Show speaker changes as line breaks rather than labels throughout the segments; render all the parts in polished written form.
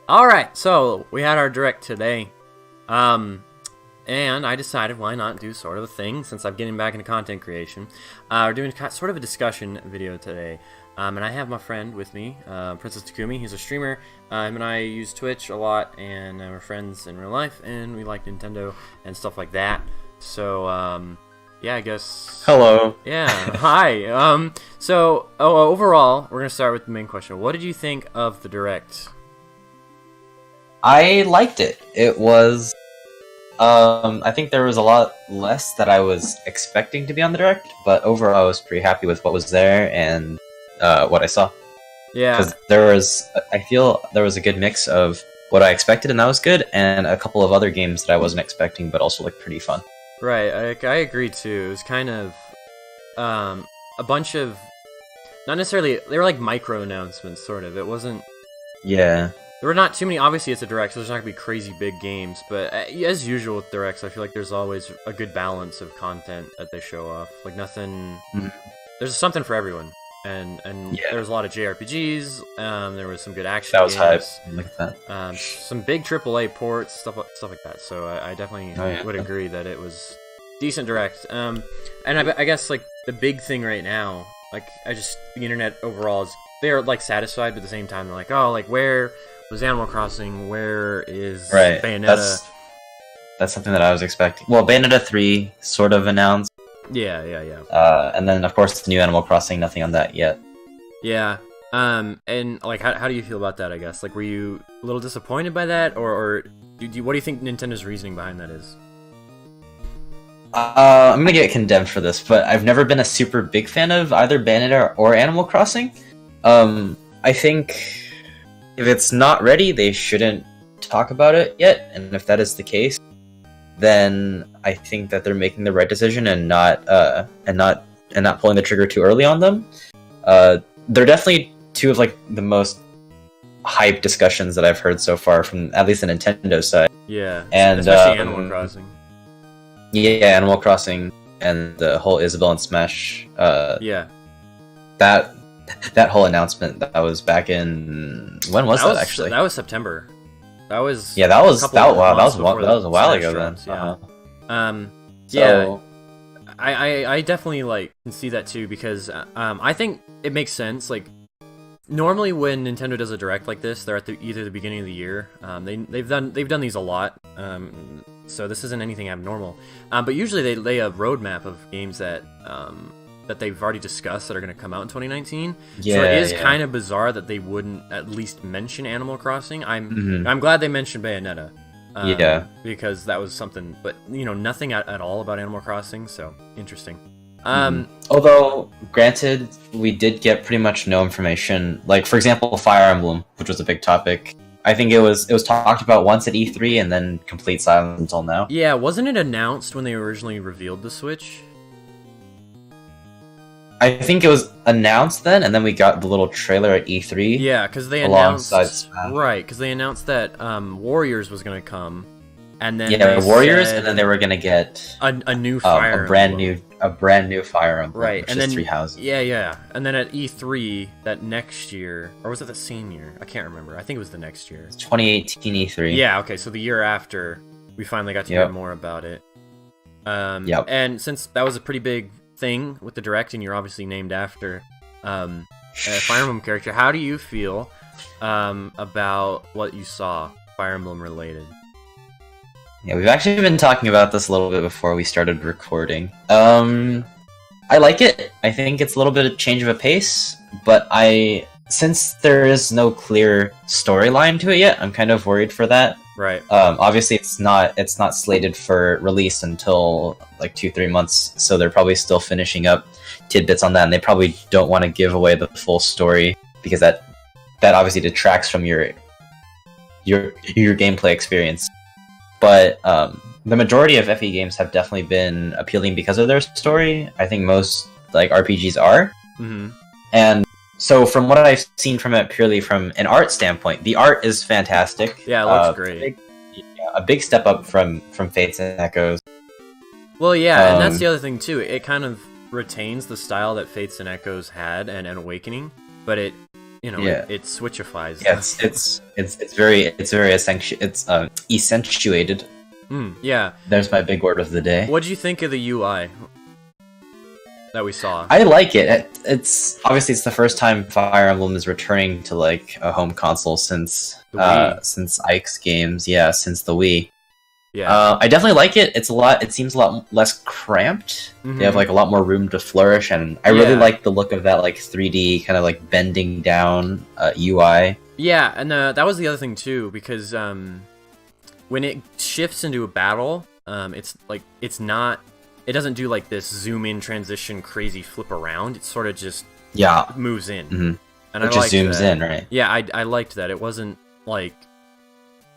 Alright, so we had our direct today. Um, and I decided why not do sort of a thing since I'm getting back into content creation. We're doing sort of a discussion video today. And I have my friend with me, Princess Takumi. He's a streamer. Him and I use Twitch a lot, and we're friends in real life, and we like Nintendo and stuff like that. So, yeah, I guess...
Hello.
Yeah, hi. Overall, we're going to start with the main question. What did you think of the Direct?
I liked it. It was, I think there was a lot less that I was expecting to be on the Direct, but overall I was pretty happy with what was there and what I saw.
Yeah.
Because I feel there was a good mix of what I expected, and that was good, and a couple of other games that I wasn't expecting, but also looked pretty fun.
Right, I agree too. It was kind of a bunch of, not necessarily, they were like micro announcements, sort of. It wasn't...
Yeah.
There were not too many. Obviously, it's a Direct, so there's not going to be crazy big games. But as usual with Directs, I feel like there's always a good balance of content that they show off. Like, nothing... There's something for everyone. And
Yeah.
there was a lot of JRPGs. There was some good action
That was hype.
games.
I like that.
Some big AAA ports, stuff like that. So I definitely would agree that it was decent Direct. And I guess, like, the big thing right now, like, the internet overall is... They're, like, satisfied, but at the same time, they're like, oh, like, where... was Animal Crossing? Where is Bayonetta?
That's something that I was expecting. Well, Bayonetta 3 sort of announced.
Yeah.
And then, of course, the new Animal Crossing, nothing on that yet.
Yeah. And, like, how do you feel about that, I guess? Like, were you a little disappointed by that? Or what do you think Nintendo's reasoning behind that is?
I'm gonna get condemned for this, but I've never been a super big fan of either Bayonetta or Animal Crossing. I think... if it's not ready, they shouldn't talk about it yet, and if that is the case, then I think that they're making the right decision and not pulling the trigger too early on them. They're definitely two of like the most hype discussions that I've heard so far from at least the Nintendo side.
Yeah,
and
especially Animal Crossing.
Yeah, Animal Crossing and the whole Isabelle and Smash.
Yeah,
that whole announcement, that was back in... when was that actually?
That was September. That was...
Yeah, that was a while ago then.
Yeah.
So...
yeah. I definitely like can see that too, because I think it makes sense. Like, normally when Nintendo does a Direct like this, they're at either the beginning of the year. They've done these a lot. So this isn't anything abnormal. But usually they lay a roadmap of games that they've already discussed that are going to come out in 2019.
Yeah,
so it is kind of bizarre that they wouldn't at least mention Animal Crossing. I'm glad they mentioned Bayonetta. Because that was something, but nothing at all about Animal Crossing. So interesting.
Although, granted, we did get pretty much no information. Like, for example, Fire Emblem, which was a big topic. I think it was talked about once at E3 and then complete silence until now.
Yeah, wasn't it announced when they originally revealed the Switch?
I think it was announced then, and then we got the little trailer at E3.
Yeah, because they announced they announced that Warriors was going to come, and then
Warriors, and then they were going to get
a new Fire
a brand new Fire Emblem,
right?
And then 3 houses.
Yeah, and then at E3 that next year, or was it the same year? I can't remember. I think it was the next year.
It's 2018 E3.
Yeah, okay, so the year after, we finally got to hear more about it. And since that was a pretty big thing with the Direct, and you're obviously named after a Fire Emblem character, how do you feel about what you saw Fire Emblem related?
Yeah, we've actually been talking about this a little bit before we started recording. I like it. I think it's a little bit of change of a pace, but since there is no clear storyline to it yet, I'm kind of worried for that.
Right.
Obviously, it's not slated for release until like 2-3 months, so they're probably still finishing up tidbits on that, and they probably don't want to give away the full story because that obviously detracts from your gameplay experience. But the majority of FE games have definitely been appealing because of their story. I think most like RPGs are, and so from what I've seen from it, purely from an art standpoint, the art is fantastic.
Yeah, it looks great.
A big step up from Fates and Echoes.
Well, yeah, and that's the other thing too. It kind of retains the style that Fates and Echoes had and Awakening, but it you know,
Yeah.
it switchifies.
Yeah, it's very accentuated.
Yeah.
There's my big word of the day.
What did you think of the UI that we saw?
I like it. It's obviously it's the first time Fire Emblem is returning to like a home console since since Ike's games. Yeah, since the Wii.
Yeah.
I definitely like it. It's a lot. It seems a lot less cramped. They have like a lot more room to flourish, and I really like the look of that like 3D kind of like bending down UI.
Yeah, and that was the other thing too, because when it shifts into a battle, it's like it doesn't do like this zoom in transition crazy flip around. It sort of just moves in, and
it just zooms in, right?
Yeah, I liked that. It wasn't like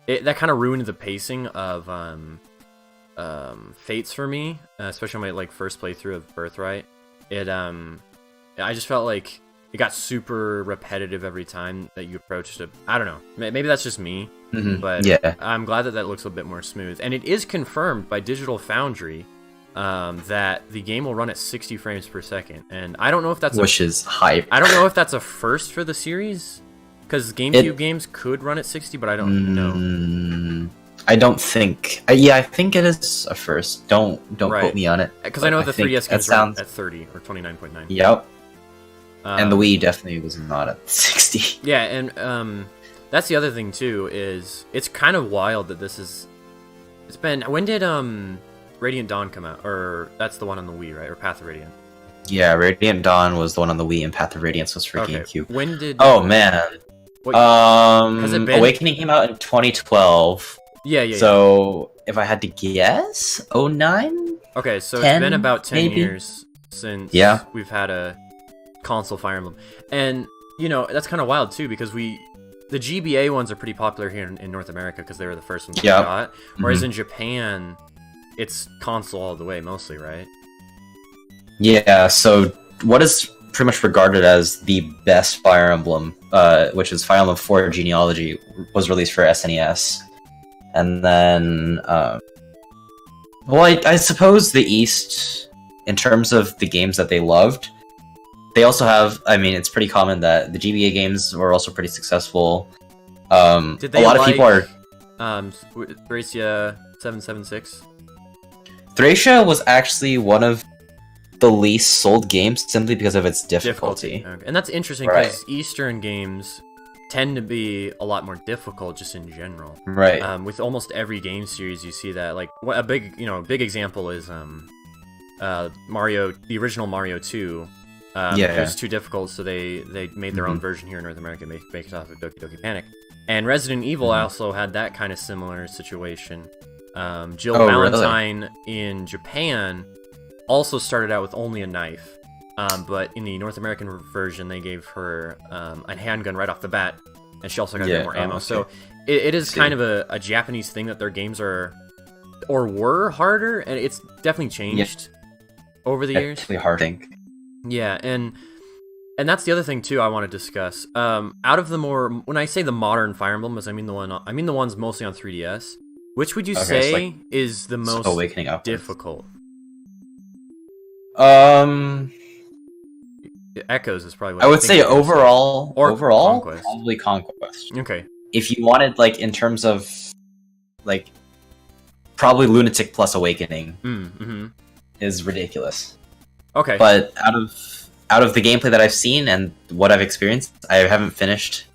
that kind of ruined the pacing of Fates for me, especially on my like first playthrough of Birthright. I just felt like it got super repetitive every time that you approached it. I don't know. Maybe that's just me, but
yeah.
I'm glad that looks a bit more smooth. And it is confirmed by Digital Foundry that the game will run at 60 frames per second. And I don't know if that's
which is hype.
I don't know if that's a first for the series, because GameCube games could run at 60, but I don't know.
I don't think. Yeah, I think it is a first. Don't quote me on it.
Because I know the 3DS games run at 30 or 29.9.
Yep. And the Wii definitely was not at 60.
Yeah, and that's the other thing too, is it's kind of wild that this is. It's been. When did Radiant Dawn come out? Or that's the one on the Wii, right? Or Path of Radiant?
Yeah, Radiant Dawn was the one on the Wii, and Path of Radiance was for GameCube.
When did?
Oh man.
Has it been?
Awakening came out in 2012.
Yeah.
So if I had to guess, 09?
Okay, so
10,
it's been about 10
maybe?
years since we've had a console Fire Emblem. And, you know, that's kind of wild too, because the GBA ones are pretty popular here in North America because they were the first ones we got. Whereas in Japan, it's console all the way mostly, right?
Yeah, so what is pretty much regarded as the best Fire Emblem, which is Fire Emblem 4 Genealogy, was released for SNES. And then, I suppose the East, in terms of the games that they loved, they also have, I mean, it's pretty common that the GBA games were also pretty successful.
Did they
a lot of people are...
Thracia 776?
Thracia was actually one of the least sold games simply because of its difficulty.
Okay. And that's interesting because Eastern games tend to be a lot more difficult just in general.
Right.
With almost every game series, you see that. Like a big example is Mario, the original Mario 2. It was too difficult, so they made their own version here in North America, based off of Doki Doki Panic. And Resident Evil also had that kind of similar situation. Jill Valentine in Japan also started out with only a knife. But in the North American version, they gave her a handgun right off the bat, and she also got more ammo. Okay. So it is kind of a Japanese thing that their games are, or were, harder, and it's definitely changed over the years.
Definitely hard, I think.
Yeah, and that's the other thing too I want to discuss. Out of the more, when I say the modern Fire Emblems, I mean the ones mostly on 3DS. Which would you say is the most difficult? Echoes is probably what
I would say overall,
Conquest.
Probably Conquest.
Okay.
If you wanted, like, in terms of, like, probably Lunatic plus Awakening is ridiculous.
Okay.
But out of the gameplay that I've seen and what I've experienced, I haven't finished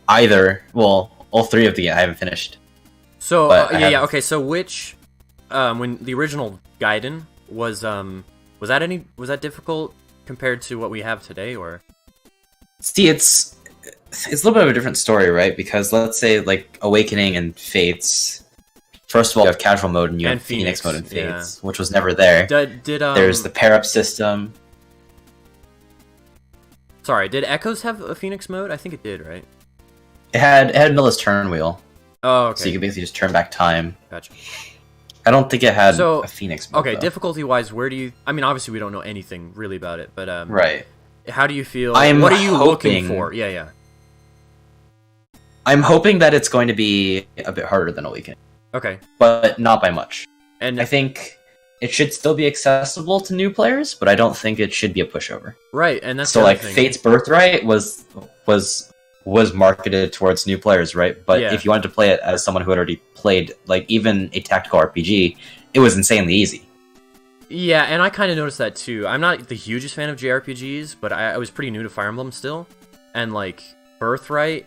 either. Well, all three of the I haven't finished.
So okay. So which, when the original Gaiden was that difficult compared to what we have today, or?
See, it's a little bit of a different story, right? Because let's say like Awakening and Fates. First of all, you have casual mode and you have Phoenix mode in Fates, which was never there. There's the pair up system.
Sorry, did Echoes have a Phoenix mode? I think it did, right?
It had Milla's turn wheel.
Oh, okay.
So you could basically just turn back time.
Gotcha.
I don't think it had a Phoenix mode.
Okay,
though.
Difficulty-wise, where do you... I mean, obviously we don't know anything really about it, but...
right.
How do you feel... What are you looking for? Yeah.
I'm hoping that it's going to be a bit harder than Awakening.
Okay.
But not by much.
And
I think it should still be accessible to new players, but I don't think it should be a pushover.
Right, and that's
so
the
like
other thing.
Fate's Birthright was marketed towards new players, right? But
Yeah.
if you wanted to play it as someone who had already played like even a tactical RPG, it was insanely easy.
Yeah, and I kind of noticed that too. I'm not the hugest fan of JRPGs, but I was pretty new to Fire Emblem still, and like Birthright,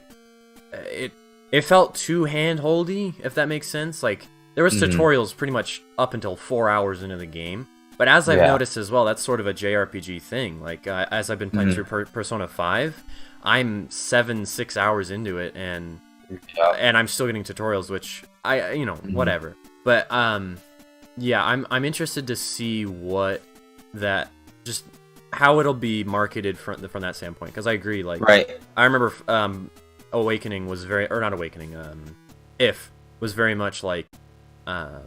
it felt too hand-holdy, if that makes sense. Like there was tutorials pretty much up until 4 hours into the game, but as I've noticed as well, that's sort of a JRPG thing. Like as I've been playing through Persona 5, I'm 6 hours into it, and I'm still getting tutorials, which whatever. But yeah, I'm interested to see how it'll be marketed from that standpoint, because I agree. Like, I remember Awakening was not Awakening. If was very much like, Conquest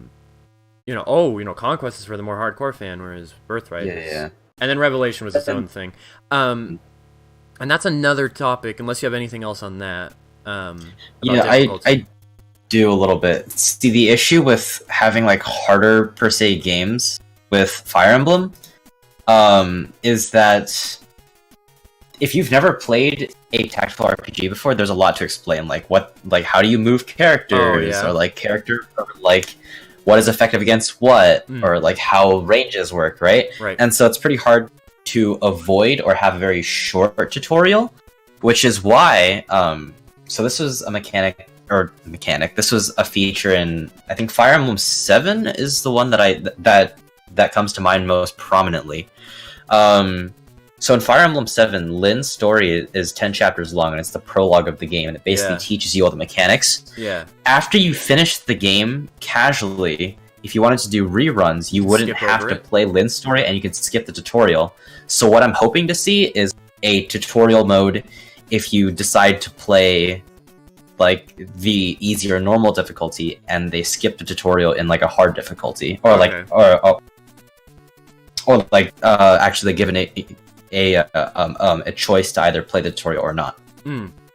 is for the more hardcore fan, whereas Birthright is, and then Revelation was its own thing. And that's another topic. Unless you have anything else on that.
I do a little bit. See, the issue with having like harder per se games with Fire Emblem is that if you've never played a tactical RPG before, there's a lot to explain. Like how do you move characters, or like what is effective against what, or like how ranges work, right? And so it's pretty hard to avoid or have a very short tutorial, which is why so this was a mechanic. This was a feature in, I think, Fire Emblem 7 is the one that comes to mind most prominently. So in Fire Emblem 7, Lynn's story is 10 chapters long, and it's the prologue of the game, and it basically teaches you all the mechanics. After you finish the game casually, if you wanted to do reruns, you wouldn't have to play Lynn's story, and you can skip the tutorial. So what I'm hoping to see is a tutorial mode if you decide to play like the easier normal difficulty, and they skip the tutorial in like a hard difficulty, or actually given a choice to either play the tutorial or not.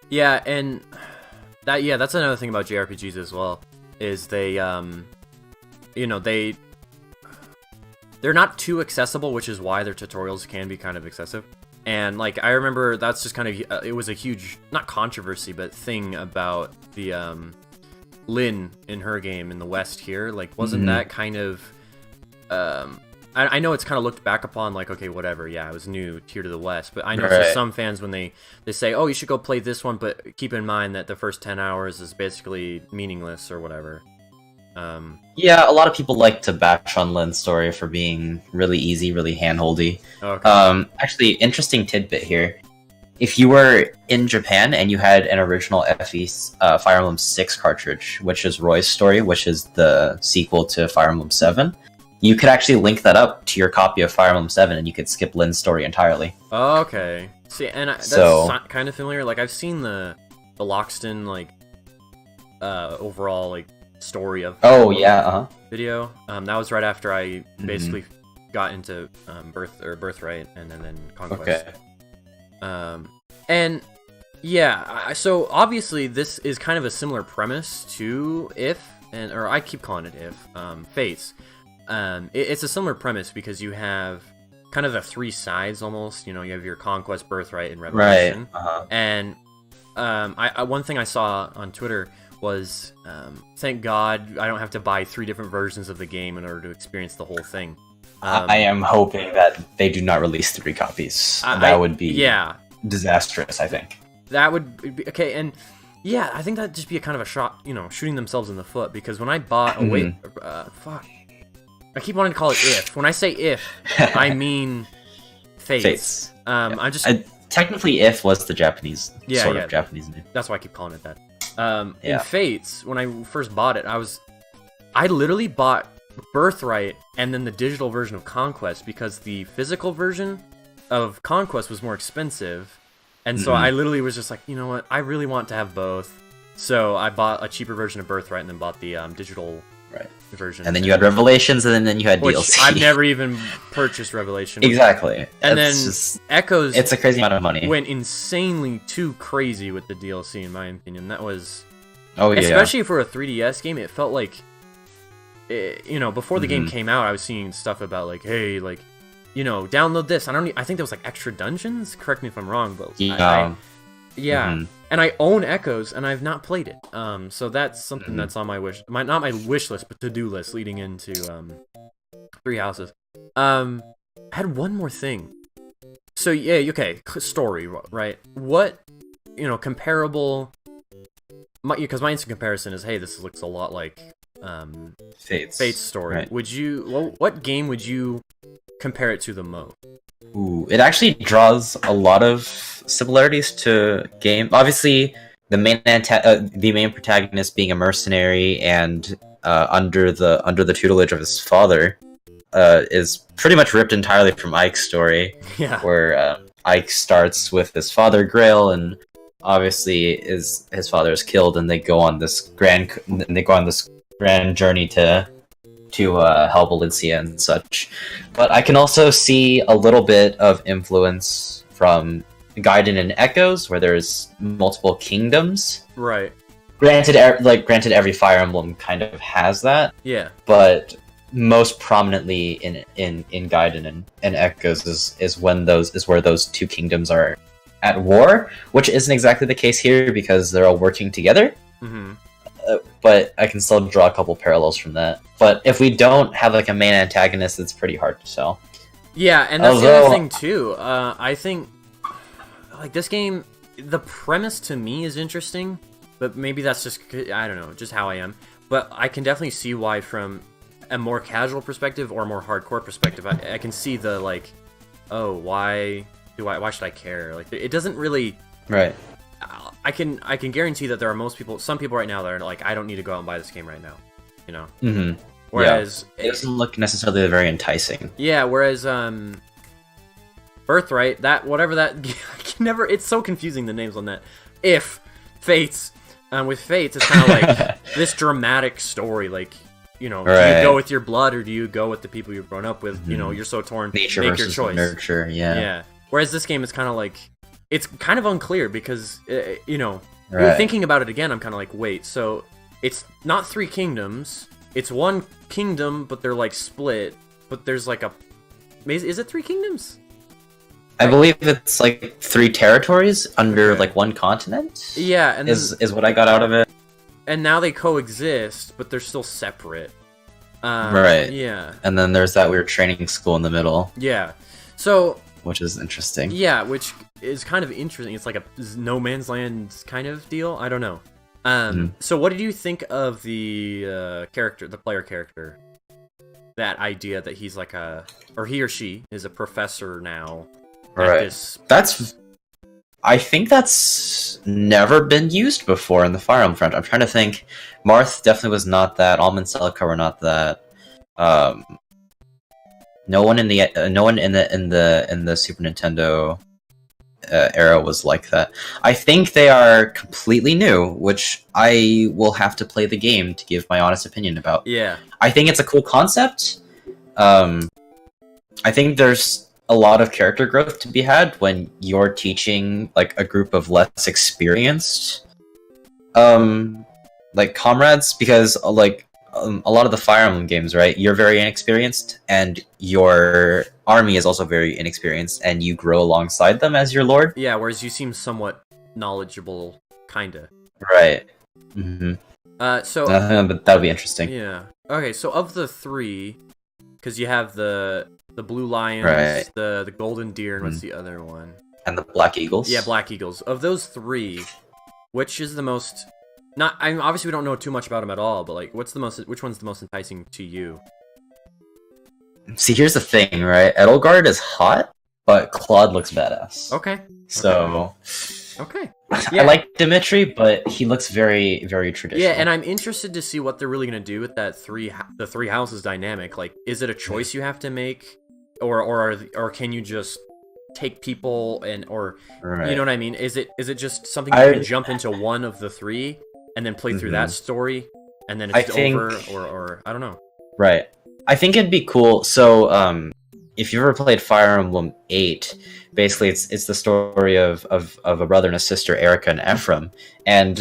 Yeah, and that's another thing about JRPGs as well, is they they're not too accessible, which is why their tutorials can be kind of excessive. And like I remember, that's just kind of it was a huge, not controversy, but thing about the Lynn in her game in the West here. Like, wasn't that kind of I know it's kind of looked back upon like, okay, whatever, yeah, it was new here to the West, but I know for some fans when they say, oh, you should go play this one, but keep in mind that the first 10 hours is basically meaningless or whatever.
Yeah, a lot of people like to bash on Lynn's story for being really easy, really handholdy. Actually, interesting tidbit here. If you were in Japan and you had an original FE Fire Emblem 6 cartridge, which is Roy's story, which is the sequel to Fire Emblem 7, you could actually link that up to your copy of Fire Emblem 7, and you could skip Lynn's story entirely.
Okay. See, and that's kind of familiar. Like, I've seen the Loxton, like, overall, like, story of video. That was right after I basically got into Birthright and then Conquest. And yeah, so obviously this is kind of a similar premise to or I keep calling it Fates. It's a similar premise because you have kind of the three sides almost. You have your Conquest, Birthright, and Revelation. And one thing I saw on Twitter was, thank God I don't have to buy 3 different versions of the game in order to experience the whole thing.
I am hoping that they do not release 3 copies. That would be disastrous, I think. That
would be okay, and yeah, I think that'd just be a kind of a shot, shooting themselves in the foot, because when I bought I keep wanting to call it If. When I say If, I mean Fates.
Technically, If was the Japanese Japanese name.
That's why I keep calling it that. In Fates, when I first bought it, I literally bought Birthright and then the digital version of Conquest, because the physical version of Conquest was more expensive, and so I literally was just like, you know what, I really want to have both, so I bought a cheaper version of Birthright and then bought the digital version. And
then you had Revelations, and then you had DLC.
I've never even purchased Revelation.
Exactly.
And then Echoes.
It's a crazy amount of money.
Went insanely too crazy with the DLC, in my opinion. That was, especially for a 3DS game, it felt like you know, before the game came out, I was seeing stuff about like, hey, like, you know, download this. I think there was like extra dungeons. Correct me if I'm wrong, but yeah. And I own Echoes, and I've not played it. So that's something that's on my not my wish list, but to-do list leading into Three Houses. I had one more thing. So yeah, okay, story, right? What, you know, comparable? Because my instant comparison is, hey, this looks a lot like Fate's story.
Right.
Would you? What game would you compare it to the most?
Ooh, it actually draws a lot of similarities to game. Obviously, the main protagonist being a mercenary and under the tutelage of his father is pretty much ripped entirely from Ike's story.
Yeah.
Where Ike starts with his father Grail, and obviously his father is killed, and they go on this grand journey to help Valencia and such. But I can also see a little bit of influence from Gaiden and Echoes, where there's multiple kingdoms.
Right.
Granted, every Fire Emblem kind of has that.
Yeah.
But most prominently in Gaiden and Echoes is where those two kingdoms are at war, which isn't exactly the case here because they're all working together. Mm-hmm. But I can still draw a couple parallels from that. But if we don't have like a main antagonist, it's pretty hard to sell.
Yeah, and that's the other thing too. I think like this game, the premise to me is interesting, but maybe that's just, I don't know, just how I am. But I can definitely see why from a more casual perspective or a more hardcore perspective, I can see the like, oh, why should I care? Like it doesn't really.
Right.
I can guarantee that there are some people right now that are like, I don't need to go out and buy this game right now, you know.
Mm-hmm.
Whereas
it doesn't look necessarily very enticing.
Yeah. Whereas Birthright, it's so confusing, the names on that. Fates, with Fates, it's kind of like this dramatic story, like, you know, do you go with your blood or do you go with the people you've grown up with? Mm-hmm. You know, you're so torn.
Nature
make
versus
your choice.
Nurture. Yeah.
Yeah. Whereas this game is kind of like, it's kind of unclear because, you know, thinking about it again, I'm kind of like, wait, so it's not three kingdoms, it's one kingdom, but they're like split, but there's like is it three kingdoms?
I believe it's like three territories under like one continent.
Yeah, and
is what I got out of it.
And now they coexist, but they're still separate.
Right.
Yeah.
And then there's that weird training school in the middle.
Yeah. So.
Which is interesting.
Yeah, which is kind of interesting. It's like a no man's land kind of deal. I don't know. So what did you think of the player character? That idea that he's like or he or she is a professor now.
Right. I think that's never been used before in the Fire Emblem front. I'm trying to think. Marth definitely was not that. Almond Celica were not that. No one in the Super Nintendo era was like that. I think they are completely new, which I will have to play the game to give my honest opinion about.
Yeah.
I think it's a cool concept. I think there's a lot of character growth to be had when you're teaching like a group of less experienced like comrades, because like a lot of the Fire Emblem games, right? You're very inexperienced, and your army is also very inexperienced, and you grow alongside them as your lord.
Yeah, whereas you seem somewhat knowledgeable, kinda.
Right. Mm-hmm.
So
but that would be interesting.
Yeah. Okay, so of the three, because you have the blue lions,
right,
the golden deer, and what's the other one?
And the black eagles.
Yeah, black eagles. Of those three, which is the most? Obviously we don't know too much about them at all, but like, which one's the most enticing to you?
See, here's the thing, right? Edelgard is hot, but Claude looks badass.
Okay.
So.
Okay.
Yeah. I like Dimitri, but he looks very, very traditional.
Yeah, and I'm interested to see what they're really gonna do with that the three houses dynamic. Like, is it a choice you have to make, or can you just take people or
right,
you know what I mean? Is it just something you can jump into one of the three and then play through that story, and then it's over, or I don't know.
Right. I think it'd be cool. So, if you ever played Fire Emblem 8, basically it's the story of a brother and a sister, Erica and Ephraim, and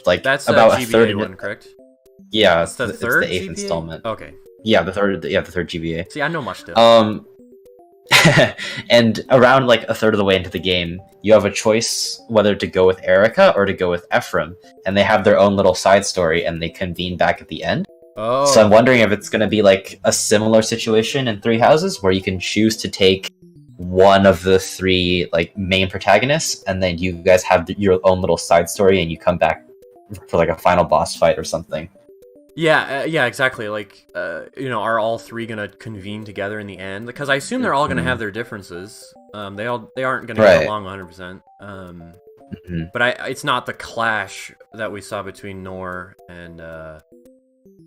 like
that's
about
a GBA one, correct?
Yeah,
It's the
it's
third
the eighth
GBA?
installment.
Okay.
Yeah, the third GBA.
See, I know much still.
And around like a third of the way into the game, you have a choice whether to go with Erica or to go with Ephraim, and they have their own little side story, and they convene back at the end.
Oh.
So I'm wondering if it's going to be like a similar situation in Three Houses, where you can choose to take one of the three like main protagonists, and then you guys have your own little side story, and you come back for like a final boss fight or something.
Yeah, yeah, exactly. Like, are all three gonna convene together in the end? Because I assume they're all gonna have their differences. They aren't gonna get along 100%. But it's not the clash that we saw between Nor and oh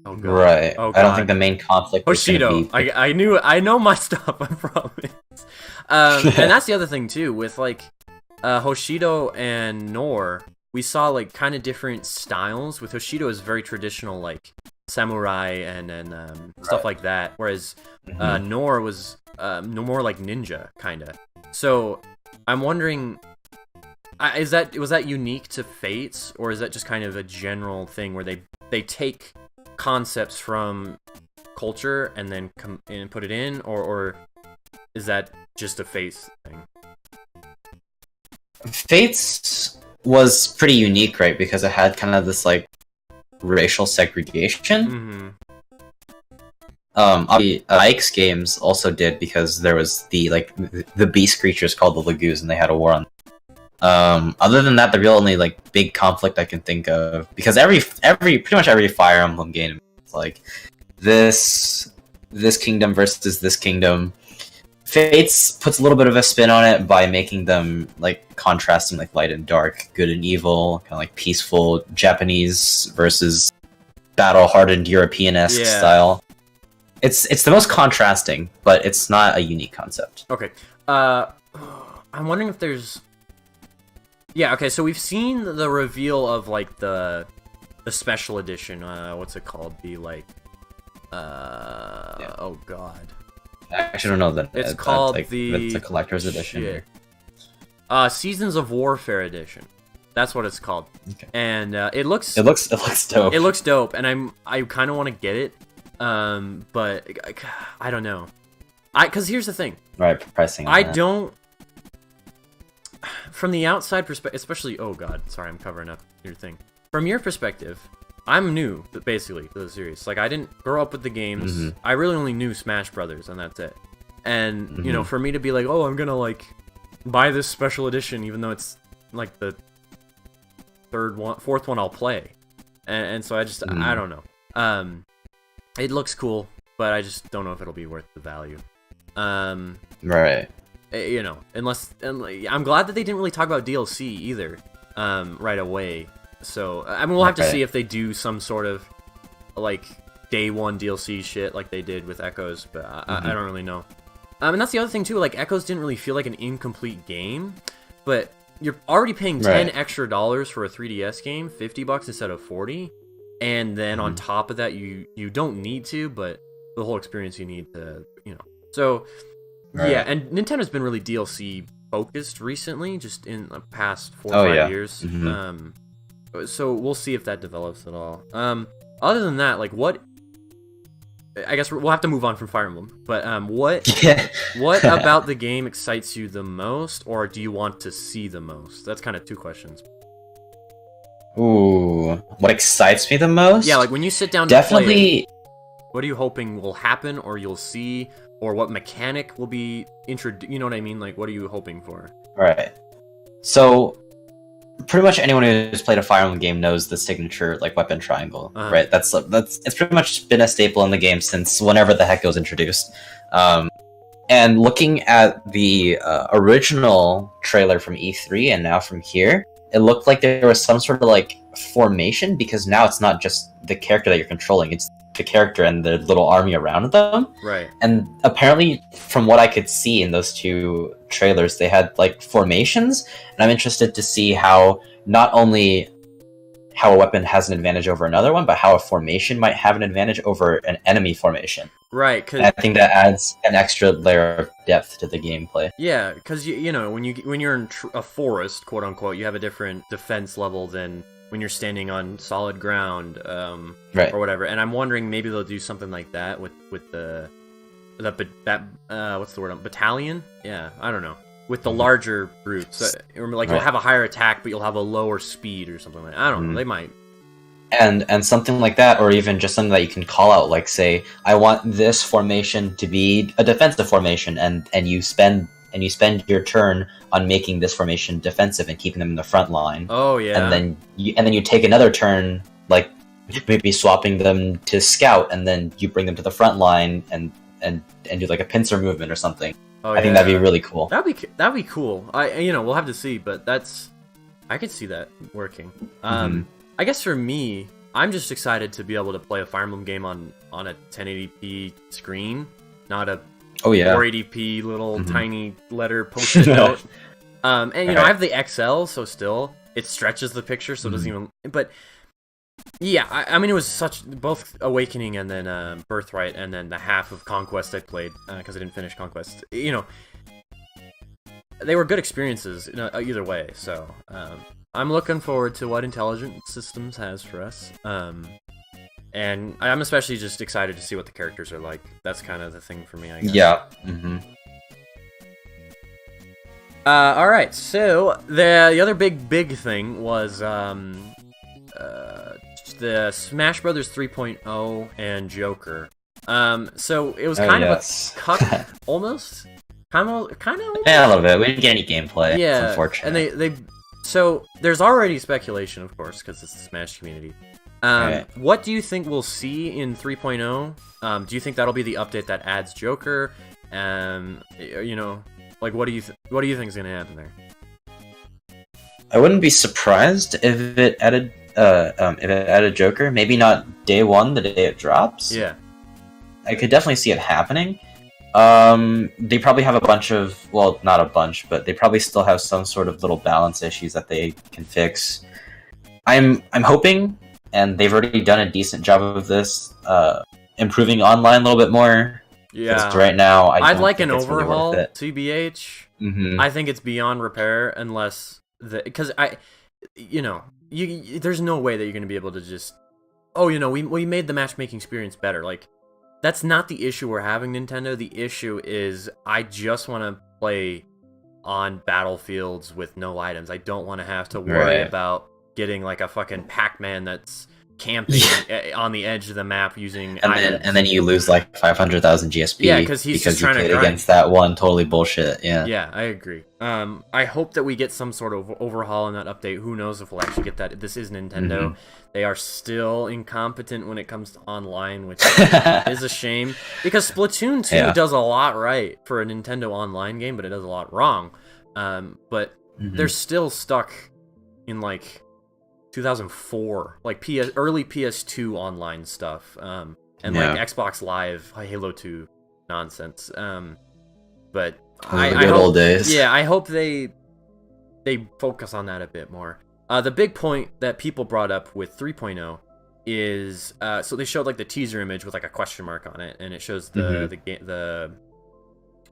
god.
Right.
Oh,
I don't think the main conflict
Hoshido.
is gonna be...
I know my stuff. I promise. And that's the other thing too with like Hoshido and Nor. We saw like kind of different styles. With Hoshido is very traditional, like samurai and stuff like that, whereas Nor was no more like ninja kind of. So I'm wondering, was that unique to Fates, or is that just kind of a general thing where they take concepts from culture and then come in and put it in, or is that just a Fates thing?
Fates was pretty unique, right? Because it had kind of this like racial segregation. Ike's games also did, because there was the beast creatures called the Lagoos, and they had a war on them. Other than that, the real only like big conflict I can think of, because pretty much every Fire Emblem game is like this kingdom versus this kingdom. Fates puts a little bit of a spin on it by making them like contrasting, like light and dark, good and evil, kind of like peaceful Japanese versus battle-hardened European-esque style. It's the most contrasting, but it's not a unique concept.
Okay. I'm wondering if there's... Yeah, okay, so we've seen the reveal of like the special edition. What's it called? Oh god.
I actually don't know that.
It's called
like, it's a collector's edition.
Seasons of Warfare edition. That's what it's called. Okay. And it looks
dope.
It looks dope, and I kind of want to get it, but I don't know. Because here's the thing.
Right, pricing.
I don't. From the outside perspective, especially. Oh god, sorry, I'm covering up your thing. From your perspective, I'm new, basically, to the series. Like, I didn't grow up with the games. I really only knew Smash Brothers, and that's it. And, you know, for me to be like, oh, I'm gonna, like, buy this special edition, even though it's, like, the fourth one I'll play. And so I just, I don't know. It looks cool, but I just don't know if it'll be worth the value.
Right.
You know, I'm glad that they didn't really talk about DLC either, right away. So, I mean, we'll have to see if they do some sort of, like, day one DLC shit like they did with Echoes, but I don't really know. And that's the other thing, too, like, Echoes didn't really feel like an incomplete game, but you're already paying $10 extra for a 3DS game, $50 instead of $40, and then on top of that, you don't need to, but the whole experience you need to, you know. So, yeah, and Nintendo's been really DLC-focused recently, just in the past 4 or 5 years. So we'll see if that develops at all. Other than that, like, what... I guess we'll have to move on from Fire Emblem, but what about the game excites you the most, or do you want to see the most? That's kind of two questions.
Ooh, what excites me the most?
Yeah, like when you sit down to play it, what are you hoping will happen, or you'll see, or what mechanic will be introduced? You know what I mean? Like, what are you hoping for?
Right. So, pretty much anyone who's played a Fire Emblem game knows the signature like weapon triangle, right? That's it's pretty much been a staple in the game since whenever the heck it was introduced. And looking at the original trailer from E3 and now from here, it looked like there was some sort of like formation, because now it's not just the character that you're controlling, it's the character and the little army around them.
Right.
And apparently, from what I could see in those two trailers, they had like formations, and I'm interested to see how not only how a weapon has an advantage over another one, but how a formation might have an advantage over an enemy formation.
Right. Cause
I think that adds an extra layer of depth to the gameplay.
Yeah, because you know when you're in a forest, quote unquote, you have a different defense level than when you're standing on solid ground,
Right.
or whatever. And I'm wondering maybe they'll do something like that with that what's the word? Battalion? Yeah, I don't know. With the larger brutes, or like you'll have a higher attack, but you'll have a lower speed or something like that. I don't know. They might.
And something like that, or even just something that you can call out, like say, I want this formation to be a defensive formation, and you spend your turn on making this formation defensive and keeping them in the front line.
Oh yeah.
And then you take another turn, like maybe swapping them to scout, and then you bring them to the front line and do like a pincer movement or something.
Oh,
I think that'd be really cool.
That'd be cool. We'll have to see, but I could see that working. I guess for me, I'm just excited to be able to play a Fire Emblem game on a 1080p screen, not a 480p little tiny letter post-it note. And I have the XL, so still it stretches the picture, so it doesn't even. But yeah, I mean, it was such both Awakening and then Birthright, and then the half of Conquest I played because I didn't finish Conquest. They were good experiences either way. So I'm looking forward to what Intelligent Systems has for us. And I'm especially just excited to see what the characters are like. That's kind of the thing for me, I guess.
Yeah.
All right. So the other big thing was the Smash Brothers 3.0 and Joker. So it was kind of a cut, almost. Kind of.
Yeah, a little bit. We didn't get any gameplay.
Yeah,
it's unfortunate.
And so there's already speculation, of course, because it's the Smash community. What do you think we'll see in 3.0? Do you think that'll be the update that adds Joker? Like what do you think is gonna happen there?
I wouldn't be surprised if it added Joker. Maybe not day one, the day it drops.
Yeah,
I could definitely see it happening. They probably have a bunch of, well, not a bunch, but they probably still have some sort of little balance issues that they can fix. I'm hoping, and they've already done a decent job of this, improving online a little bit more.
Yeah.
Right now,
I'd like an overhaul,
really
TBH. I think it's beyond repair unless because there's no way that you're going to be able to just, we made the matchmaking experience better. Like, that's not the issue we're having, Nintendo. The issue is I just want to play on battlefields with no items. I don't want to have to worry about getting like a fucking Pac-Man that's camping on the edge of the map using items.
And then you lose like 500,000 GSP.
Yeah, because he's just trying to
played against that one totally bullshit.
Yeah, I agree. I hope that we get some sort of overhaul in that update. Who knows if we'll actually get that. This is Nintendo. They are still incompetent when it comes to online, which is a shame. Because Splatoon 2 does a lot right for a Nintendo online game, but it does a lot wrong. But they're still stuck in like 2004, like early PS2 online stuff, and like Xbox Live Halo 2 nonsense. But
the good old days.
Yeah, I hope they focus on that a bit more. The big point that people brought up with 3.0 is so they showed like the teaser image with like a question mark on it, and it shows the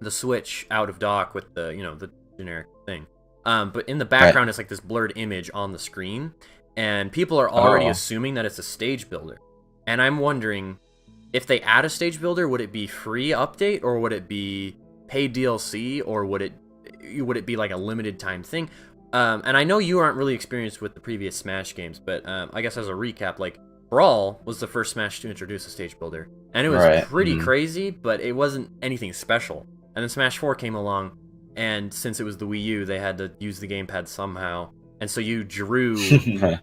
Switch out of dock with the the generic thing. But in the background, it's like this blurred image on the screen. And people are already assuming that it's a stage builder. And I'm wondering, if they add a stage builder, would it be free update, or would it be paid DLC, or would it be like a limited time thing? And I know you aren't really experienced with the previous Smash games, but I guess as a recap, like Brawl was the first Smash to introduce a stage builder. And it was pretty crazy, but it wasn't anything special. And then Smash 4 came along, and since it was the Wii U, they had to use the gamepad somehow. And so you drew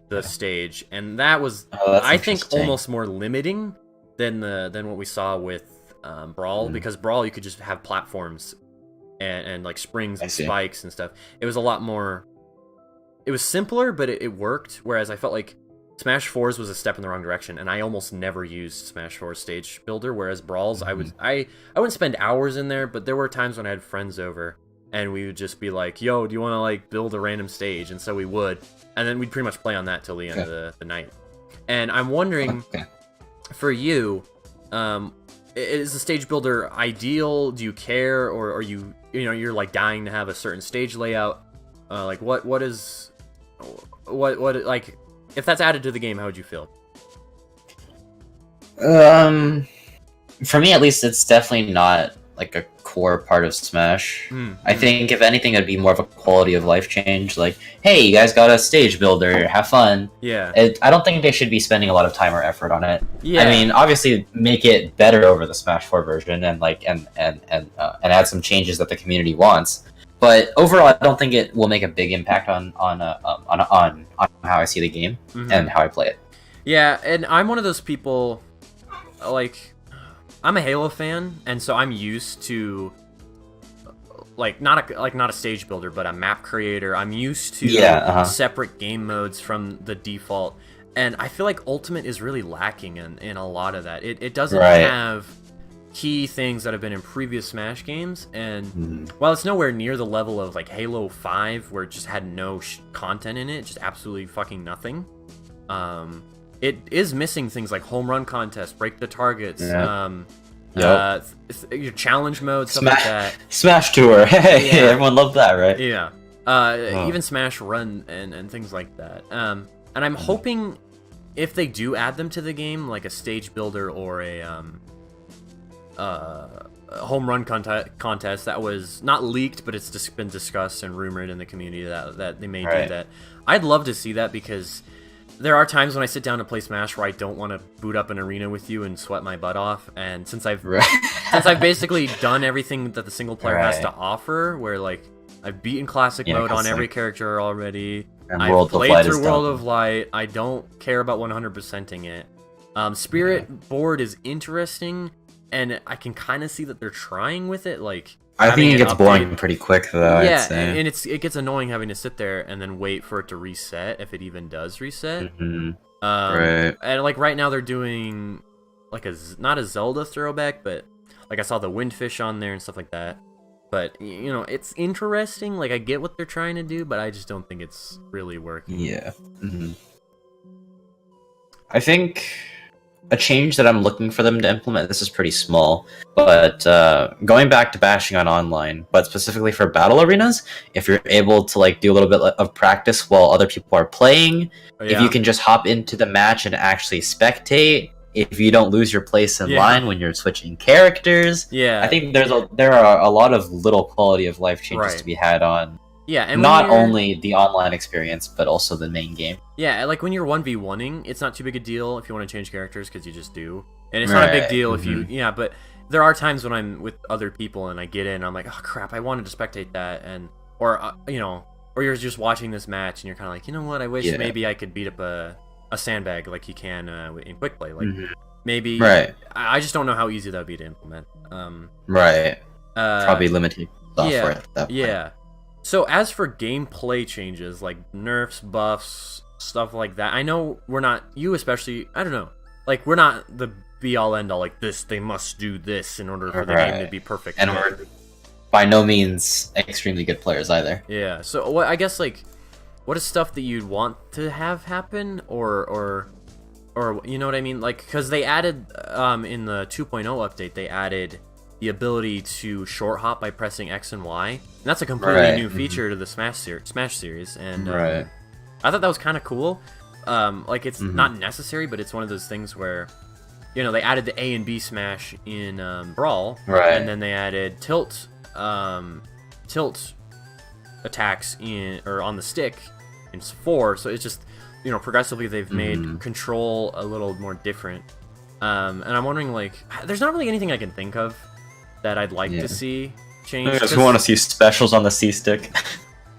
the stage, and that was, I think, almost more limiting than what we saw with Brawl, because Brawl you could just have platforms and like springs and spikes and stuff. It was a lot more. It was simpler, but it worked. Whereas I felt like Smash 4's was a step in the wrong direction, and I almost never used Smash 4's stage builder. Whereas Brawl's, I wouldn't spend hours in there, but there were times when I had friends over. And we would just be like, yo, do you want to like build a random stage? And so we would. And then we'd pretty much play on that till the end of the night. And I'm wondering, for you, is the stage builder ideal? Do you care? Or are you're like dying to have a certain stage layout? Like what if that's added to the game, how would you feel?
For me at least, it's definitely not like a core part of Smash. I think if anything, it'd be more of a quality of life change. Like, hey, you guys got a stage builder, have fun.
Yeah.
I don't think they should be spending a lot of time or effort on it.
Yeah.
I mean, obviously, make it better over the Smash 4 version, and like, and add some changes that the community wants. But overall, I don't think it will make a big impact on how I see the game and how I play it.
Yeah, and I'm one of those people, like, I'm a Halo fan, and so I'm used to, like, not a stage builder, but a map creator. I'm used to separate game modes from the default, and I feel like Ultimate is really lacking in a lot of that. It doesn't have key things that have been in previous Smash games, and while it's nowhere near the level of like Halo 5, where it just had no content in it, just absolutely fucking nothing. It is missing things like home run contest, break the targets, your challenge mode, stuff like that.
Smash Tour, hey, everyone loved that, right?
Yeah. Even Smash Run and things like that. And I'm hoping if they do add them to the game, like a stage builder or a home run contest that was not leaked, but it's just been discussed and rumored in the community that they may do that. I'd love to see that, because there are times when I sit down to play Smash where I don't want to boot up an arena with you and sweat my butt off, and since I've basically done everything that the single player has to offer, where like I've beaten classic mode on every character already, I've played through World of Light, I don't care about 100%ing it. Spirit board is interesting, and I can kind of see that they're trying with it, like
I think it gets boring pretty quick, though.
Yeah, and it gets annoying having to sit there and then wait for it to reset, if it even does reset. And like right now they're doing like not a Zelda throwback, but like I saw the Windfish on there and stuff like that. But you know, it's interesting. Like I get what they're trying to do, but I just don't think it's really working.
Yeah. I think a change that I'm looking for them to implement, this is pretty small, but going back to bashing on online, but specifically for battle arenas, if you're able to like do a little bit of practice while other people are playing, if you can just hop into the match and actually spectate, if you don't lose your place in line when you're switching characters, I think there are a lot of little quality of life changes to be had on and not only the online experience, but also the main game.
Yeah, like when you're 1v1ing, it's not too big a deal if you want to change characters, because you just do. And it's not a big deal if you... Yeah, but there are times when I'm with other people and I get in and I'm like, oh crap, I wanted to spectate that. Or you know, or you're just watching this match and you're kind of like, you know what, I wish maybe I could beat up a sandbag like you can in quick play. Like, maybe... I just don't know how easy that would be to implement.
Probably limited software at that point.
Yeah. So as for gameplay changes, like nerfs, buffs, stuff like that, I know we're not, you especially, I don't know, like we're not the be-all end-all, like this, they must do this in order for the game to be perfect.
And we're by no means extremely good players either.
Yeah, so what I guess, like, what is stuff that you'd want to have happen, or you know what I mean? Like, because they added, in the 2.0 update, they added the ability to short hop by pressing X and Y. And that's a completely new feature to the Smash series, and I thought that was kind of cool. Like, it's not necessary, but it's one of those things where, you know, they added the A and B smash in Brawl, and then they added tilt attacks on the stick in 4. So it's just, you know, progressively they've made control a little more different. And I'm wondering, like, there's not really anything I can think of that I'd like to see change.
I just want to see specials on the C stick.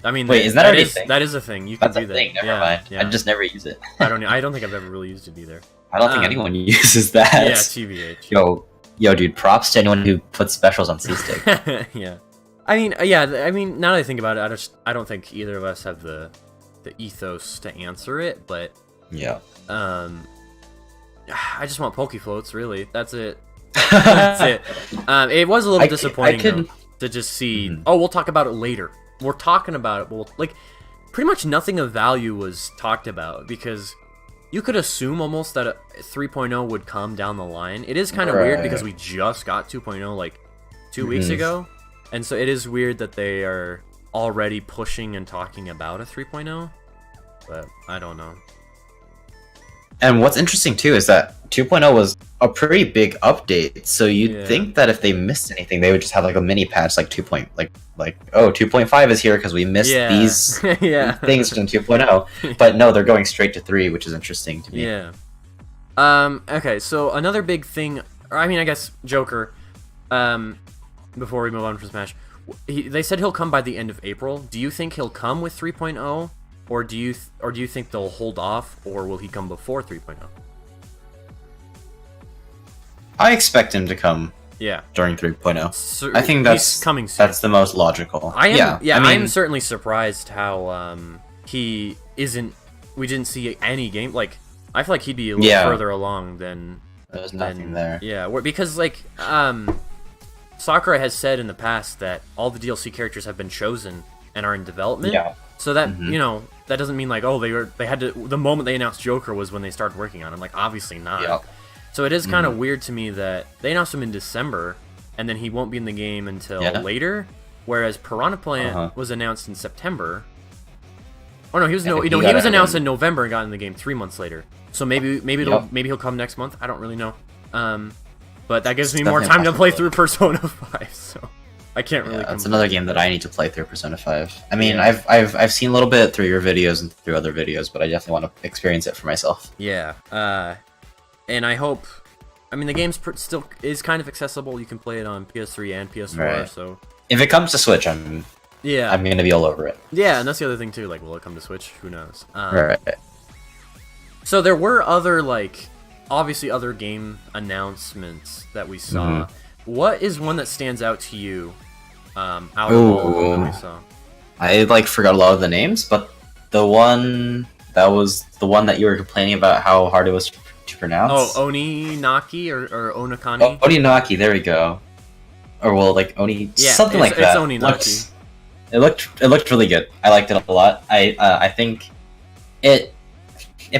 I mean,
wait, is that already a thing?
That is a thing. You can do that.
Thing. Never mind. I just never use it.
I don't think I've ever really used it either.
I don't think anyone uses that.
Yeah, TBH.
Yo, dude, props to anyone who puts specials on C stick.
Yeah. I mean, now that I think about it, I don't think either of us have the ethos to answer it, but I just want Poke Floats, really. That's it. That's it. It was a little disappointing though, to just see. Oh, we'll talk about it later. We're talking about it. Well, like, pretty much nothing of value was talked about, because you could assume almost that 3.0 would come down the line. It is kind of weird because we just got 2.0 like 2 weeks ago, and so it is weird that they are already pushing and talking about a 3.0. But I don't know.
And what's interesting too is that 2.0 was a pretty big update. So you'd think that if they missed anything, they would just have like a mini patch, like 2. Like oh 2.5 is here because we missed these things from 2.0. But no, they're going straight to 3, which is interesting to me.
Yeah. Okay, so another big thing, or I mean, I guess Joker. Before we move on from Smash, they said he'll come by the end of April. Do you think he'll come with 3.0, or do you think they'll hold off, or will he come before 3.0?
I expect him to come.
Yeah.
During 3.0.
So,
I think that's
coming soon.
That's the most logical.
I am.
Yeah. I mean,
I'm certainly surprised how he isn't. We didn't see any game. Like, I feel like he'd be a little further along than.
There's nothing there.
Yeah, because like Sakura has said in the past that all the DLC characters have been chosen and are in development.
Yeah.
So that you know, that doesn't mean like, oh, they had to, the moment they announced Joker was when they started working on him. Like, obviously not.
Yeah.
So it is kind of weird to me that they announced him in December and then he won't be in the game until later, whereas Piranha Plant was announced in September. Oh no, he was he was announced in November and got in the game 3 months later. So maybe he'll come next month. I don't really know. But that gives me more time to play through Persona 5. So I can't really.
That's another game that I need to play through Persona 5. I mean, I've seen a little bit through your videos and through other videos, but I definitely want to experience it for myself.
Yeah. And I hope. I mean, the game's still is kind of accessible. You can play it on PS3 and PS4.
Right.
So
if it comes to Switch, I'm gonna be all over it.
Yeah, and that's the other thing too. Like, will it come to Switch? Who knows?
Right.
So there were other, like, obviously other game announcements that we saw. What is one that stands out to you out of all of them that we saw?
I like forgot a lot of the names, but the one that you were complaining about how hard it was to pronounce.
Oh, Oninaki or Onakani?
Oh, Oninaki, there we go. Or well, like something like that.
It's Oninaki.
It looked really good. I liked it a lot. I think it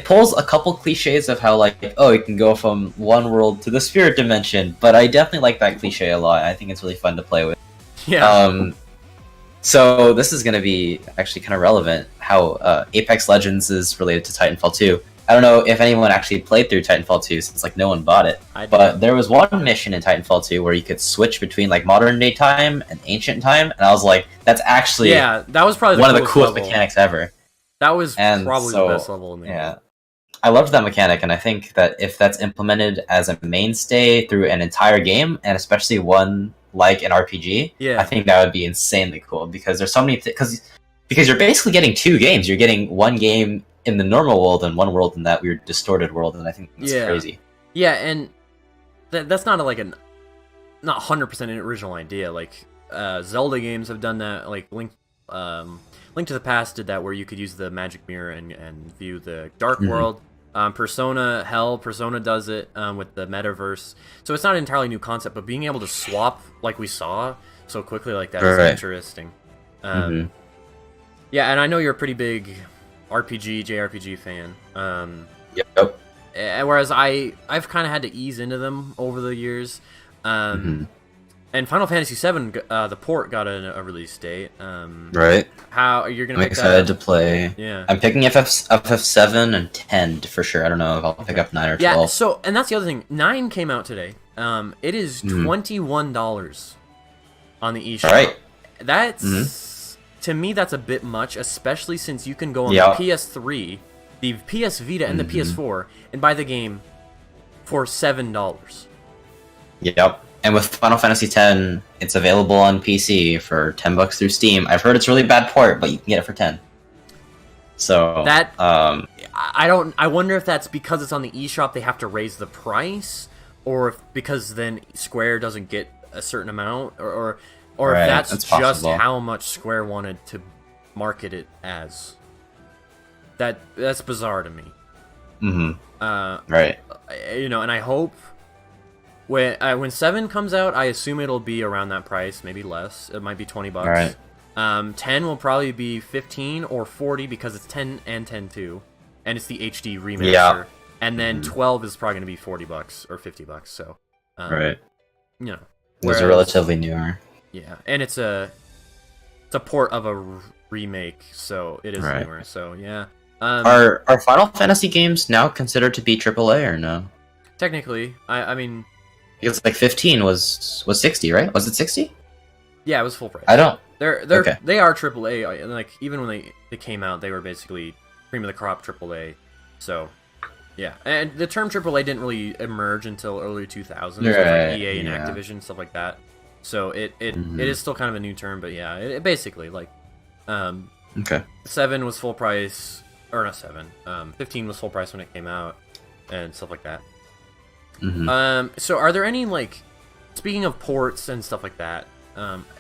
pulls a couple cliches of how, like, oh, you can go from one world to the spirit dimension, but I definitely like that cliche a lot. I think it's really fun to play with.
Yeah.
So this is going to be actually kind of relevant, how Apex Legends is related to Titanfall 2. I don't know if anyone actually played through Titanfall 2, since, like, no one bought it. But there was one mission in Titanfall 2 where you could switch between, like, modern-day time and ancient time, and I was like, that's actually
that was probably
one of the coolest mechanics ever.
That was probably the best level in the game.
I loved that mechanic, and I think that if that's implemented as a mainstay through an entire game, and especially one like an RPG, I think that would be insanely cool, because there's so many because you're basically getting 2 games. You're getting one game in the normal world and one world in that weird distorted world, and I think that's crazy. Yeah,
and that's not not 100% an original idea. Like Zelda games have done that. Like Link to the Past did that, where you could use the magic mirror and view the dark world. Persona does it with the metaverse. So it's not an entirely new concept, but being able to swap like we saw so quickly like that is interesting. Yeah, and I know you're a pretty big JRPG fan.
Yep.
Whereas I've kind of had to ease into them over the years. And Final Fantasy VII, the port got a release date.
Right.
How you're gonna?
I'm excited to play.
Yeah.
I'm picking FF7 and 10 for sure. I don't know if I'll pick up 9 or 12.
Yeah. So, and that's the other thing. 9 came out today. It is $21 on the eShop.
All right.
That's to me, that's a bit much, especially since you can go on the PS3, the PS Vita, and the PS4 and buy the game for $7.
Yep. And with Final Fantasy X, it's available on PC for $10 through Steam. I've heard it's a really bad port, but you can get it for 10. So
that I wonder if that's because it's on the eShop they have to raise the price, or if because then Square doesn't get a certain amount, or if that's just possible. How much Square wanted to market it as. That's bizarre to me.
Right.
You know, and I hope. When 7 comes out, I assume it'll be around that price, maybe less. It might be $20.
Right.
10 will probably be 15 or 40 because it's 10 and 10-2, and it's the HD remaster. Yeah. And then 12 is probably going to be $40 or $50. So,
right.
You know,
those are relatively newer.
Yeah, and it's a port of a remake, so it is newer. So yeah.
Are Final Fantasy games now considered to be AAA or no?
Technically, I mean,
Because like 15 was 60, right? Was it 60?
yeah, it was full price.
I don't.
They are AAA. And like even when they came out, they were basically cream of the crop AAA. So yeah, and the term AAA didn't really emerge until early 2000s with like EA and Activision, stuff like that. So it is still kind of a new term, but yeah, it basically like 7 was full price, or not 7. 15 was full price when it came out, and stuff like that. So are there any, like, speaking of ports and stuff like that,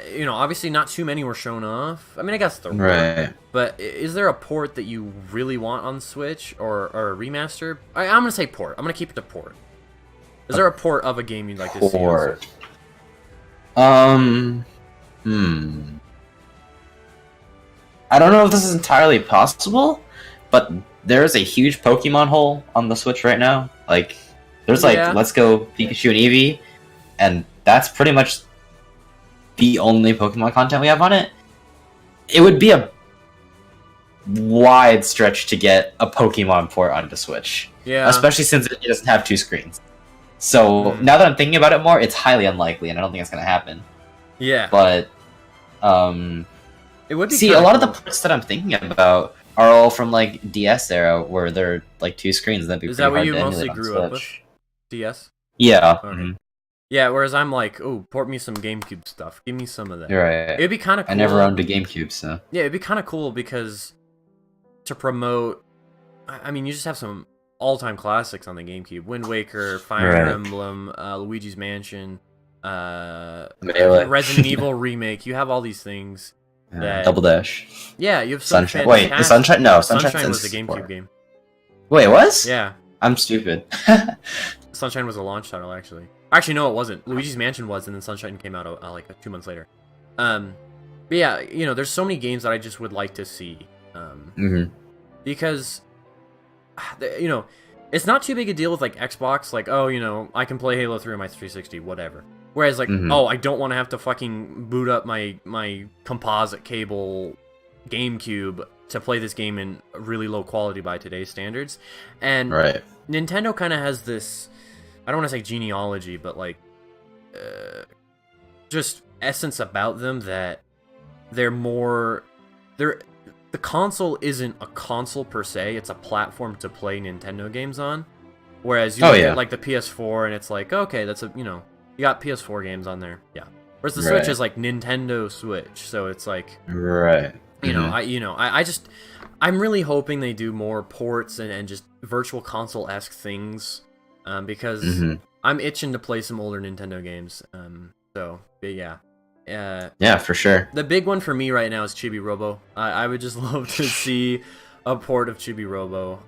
you know, obviously not too many were shown off. I mean, I guess there were. But is there a port that you really want on Switch or a remaster? I'm going to say port. I'm going to keep it to port. Is there a port of a game you'd like to see on Switch?
I don't know if this is entirely possible, but there is a huge Pokemon hole on the Switch right now. Like, there's like Let's Go Pikachu and Eevee, and that's pretty much the only Pokemon content we have on it. It would be a wide stretch to get a Pokemon port onto Switch. Yeah. Especially since it doesn't have 2 screens. So now that I'm thinking about it more, it's highly unlikely, and I don't think it's going to happen.
Yeah.
But,
it would be
see, a lot of the ports that I'm thinking about are all from, like, DS era, where they're, like, 2 screens, and that'd be
Is
pretty
that what
hard
you
to
mostly
emulate on
grew up with?
Switch.
DS?
Yeah.
Okay. Yeah, whereas I'm like, oh, port me some GameCube stuff. Give me some of that.
You're right.
It'd be kind of cool.
I never owned a GameCube, so...
Yeah, it'd be kind of cool because to promote... I mean, you just have some all-time classics on the GameCube. Wind Waker, Fire Emblem, Luigi's Mansion, Resident Evil Remake. You have all these things that...
Double Dash.
Yeah, you have some
Sunshine. Wait, the Sunshine? No,
Sunshine was a GameCube game.
Wait, it was?
Yeah.
I'm stupid.
Sunshine was a launch title, actually. Actually, no, it wasn't. Luigi's Mansion was, and then Sunshine came out like 2 months later. But yeah, you know, there's so many games that I just would like to see. Because, you know, it's not too big a deal with, like, Xbox. Like, oh, you know, I can play Halo 3 on my 360, whatever. Whereas, like, oh, I don't want to have to fucking boot up my composite cable GameCube to play this game in really low quality by today's standards. And Nintendo kind of has this... I don't want to say genealogy, but like, just essence about them that the console isn't a console per se; it's a platform to play Nintendo games on. Whereas you look at like the PS4, and it's like, okay, that's you got PS4 games on there, yeah. Whereas the Switch is like Nintendo Switch, so it's like, I'm really hoping they do more ports and just virtual console-esque things. Because I'm itching to play some older Nintendo games. So, but yeah.
Yeah, for sure.
The big one for me right now is Chibi Robo. I would just love to see a port of Chibi Robo.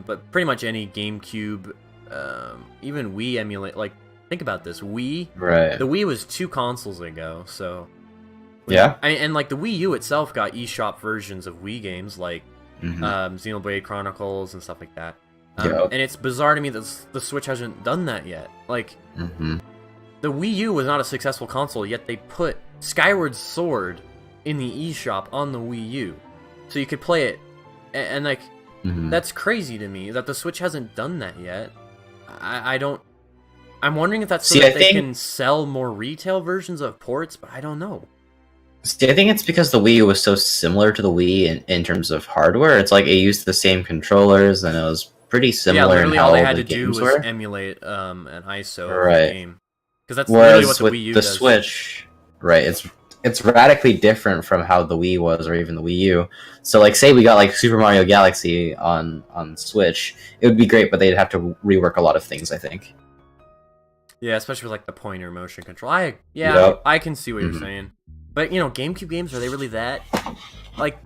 But pretty much any GameCube, even Wii emulate. Like, think about this. Wii.
Right.
The Wii was 2 consoles ago, so.
Yeah.
And like the Wii U itself got eShop versions of Wii games, like Xenoblade Chronicles and stuff like that. And it's bizarre to me that the Switch hasn't done that yet. Like, the Wii U was not a successful console, yet they put Skyward Sword in the eShop on the Wii U. So you could play it. And like, that's crazy to me that the Switch hasn't done that yet. I don't... I'm wondering if that's so that they can sell more retail versions of ports, but I don't know.
See, I think it's because the Wii U was so similar to the Wii in terms of hardware. It's like it used the same controllers, and it was pretty similar in how
all they had
the
to do
games
was
were.
emulate an ISO of the game. Because that's
Whereas
really what the
with
Wii U
the
does.
Switch, it's radically different from how the Wii was, or even the Wii U. So, like, say we got like Super Mario Galaxy on Switch, it would be great, but they'd have to rework a lot of things, I think.
Yeah, especially with like the pointer motion control. I can see what you're saying. But you know, GameCube games, are they really that? Like,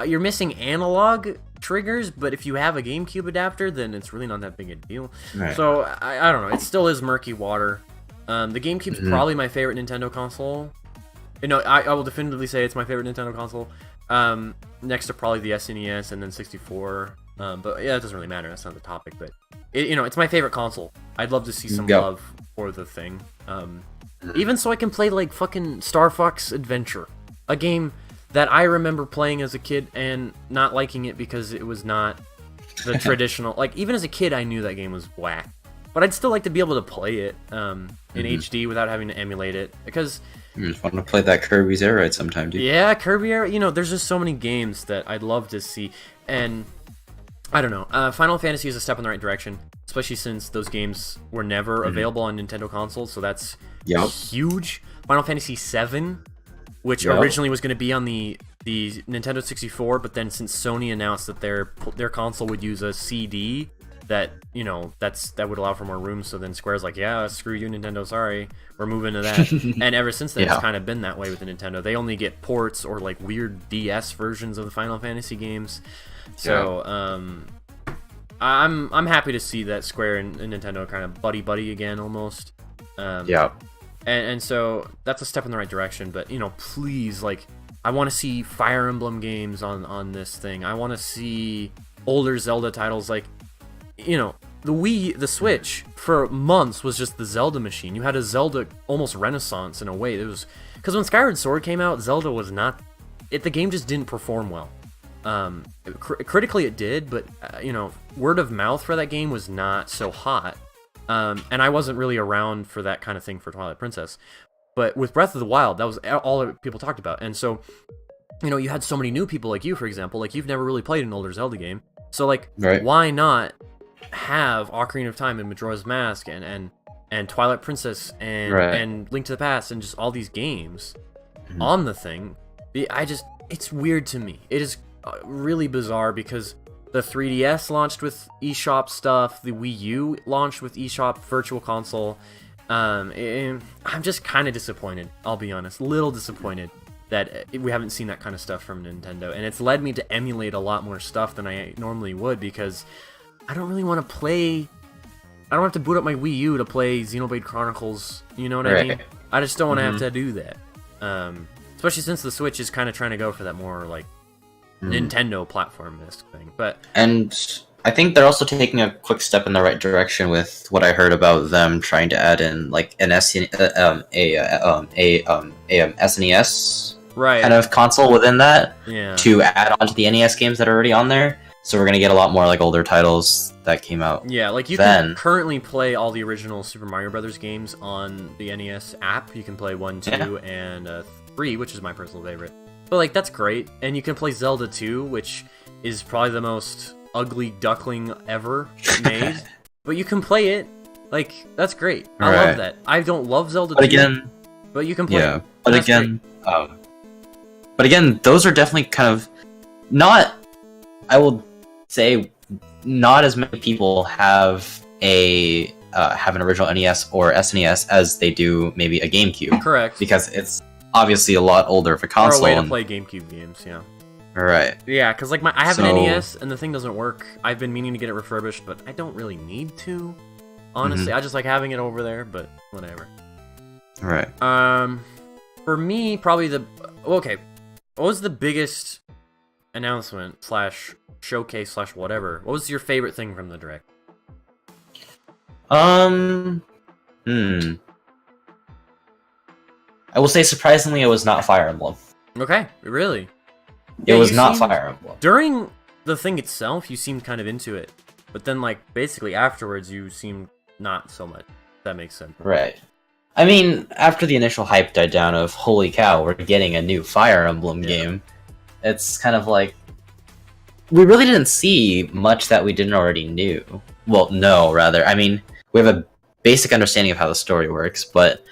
you're missing analog triggers, but if you have a GameCube adapter, then it's really not that big a deal. Right. So I don't know. It still is murky water. The GameCube's probably my favorite Nintendo console. You know, I will definitively say it's my favorite Nintendo console. Next to probably the SNES and then 64. But yeah, it doesn't really matter. That's not the topic. But it's my favorite console. I'd love to see some love for the thing. Even so I can play like fucking Star Fox Adventure, a game that I remember playing as a kid and not liking it because it was not the traditional. Like, even as a kid, I knew that game was whack. But I'd still like to be able to play it in HD without having to emulate it, because
You just want to play that Kirby's Air Ride sometime, dude.
yeah, Kirby Air, there's just so many games that I'd love to see, and I don't know. Final Fantasy is a step in the right direction, especially since those games were never available on Nintendo consoles, so that's huge. Final Fantasy VII, which originally was going to be on the Nintendo 64, but then since Sony announced that their console would use a CD, that that would allow for more room, so then Square's like, yeah, screw you, Nintendo, sorry, we're moving to that. And ever since then, it's kind of been that way with the Nintendo. They only get ports or like weird DS versions of the Final Fantasy games. So I'm happy to see that Square and Nintendo are kind of buddy again, almost. And so that's a step in the right direction. But please, like, I want to see Fire Emblem games on this thing. I want to see older Zelda titles. Like, the Switch for months was just the Zelda machine. You had a Zelda almost renaissance in a way. It was because when Skyward Sword came out, Zelda was not. The game just didn't perform well. Critically it did, but word of mouth for that game was not so hot. And I wasn't really around for that kind of thing for Twilight Princess. But with Breath of the Wild, that was all that people talked about. And so, you had so many new people like you, for example, like you've never really played an older Zelda game. So like, why not have Ocarina of Time and Majora's Mask and Twilight Princess and Link to the Past and just all these games on the thing? It's weird to me. It is really bizarre because the 3DS launched with eShop stuff, the Wii U launched with eShop Virtual Console. I'm just kind of disappointed, I'll be honest, a little disappointed that we haven't seen that kind of stuff from Nintendo, and it's led me to emulate a lot more stuff than I normally would, because I don't really want to play. I don't have to boot up my Wii U to play Xenoblade Chronicles. You know what I mean? I just don't want to have to do that. Especially since the Switch is kind of trying to go for that more like Nintendo platform-esque thing.
And I think they're also taking a quick step in the right direction with what I heard about them trying to add in like an SNES kind of console within that to add on to the NES games that are already on there. So we're gonna get a lot more like older titles that came out. Yeah,
like you can currently play all the original Super Mario Brothers games on the NES app. You can play 1, 2, and 3, which is my personal favorite. But like that's great, and you can play Zelda 2, which is probably the most ugly duckling ever made. But you can play it. Like that's great. I love that. I don't love Zelda 2, but you can play it.
But again, those are definitely kind of not. I will say not as many people have an original NES or SNES as they do maybe a GameCube.
Correct.
Because it's obviously a lot older of a console.
Or a way to play GameCube games, yeah.
Right.
Yeah, because like I have an NES and the thing doesn't work. I've been meaning to get it refurbished, but I don't really need to. Honestly, I just like having it over there, but whatever.
Right.
For me, probably what was the biggest announcement / showcase / whatever? What was your favorite thing from the Direct?
I will say surprisingly it was not Fire Emblem.
Okay, really?
It was not Fire Emblem.
During the thing itself, you seemed kind of into it. But then, like, basically afterwards, you seemed not so much. That makes sense.
Right. I mean, after the initial hype died down of, holy cow, we're getting a new Fire Emblem game, it's kind of like, we really didn't see much that we didn't already knew. Well, no, rather. I mean, we have a basic understanding of how the story works, but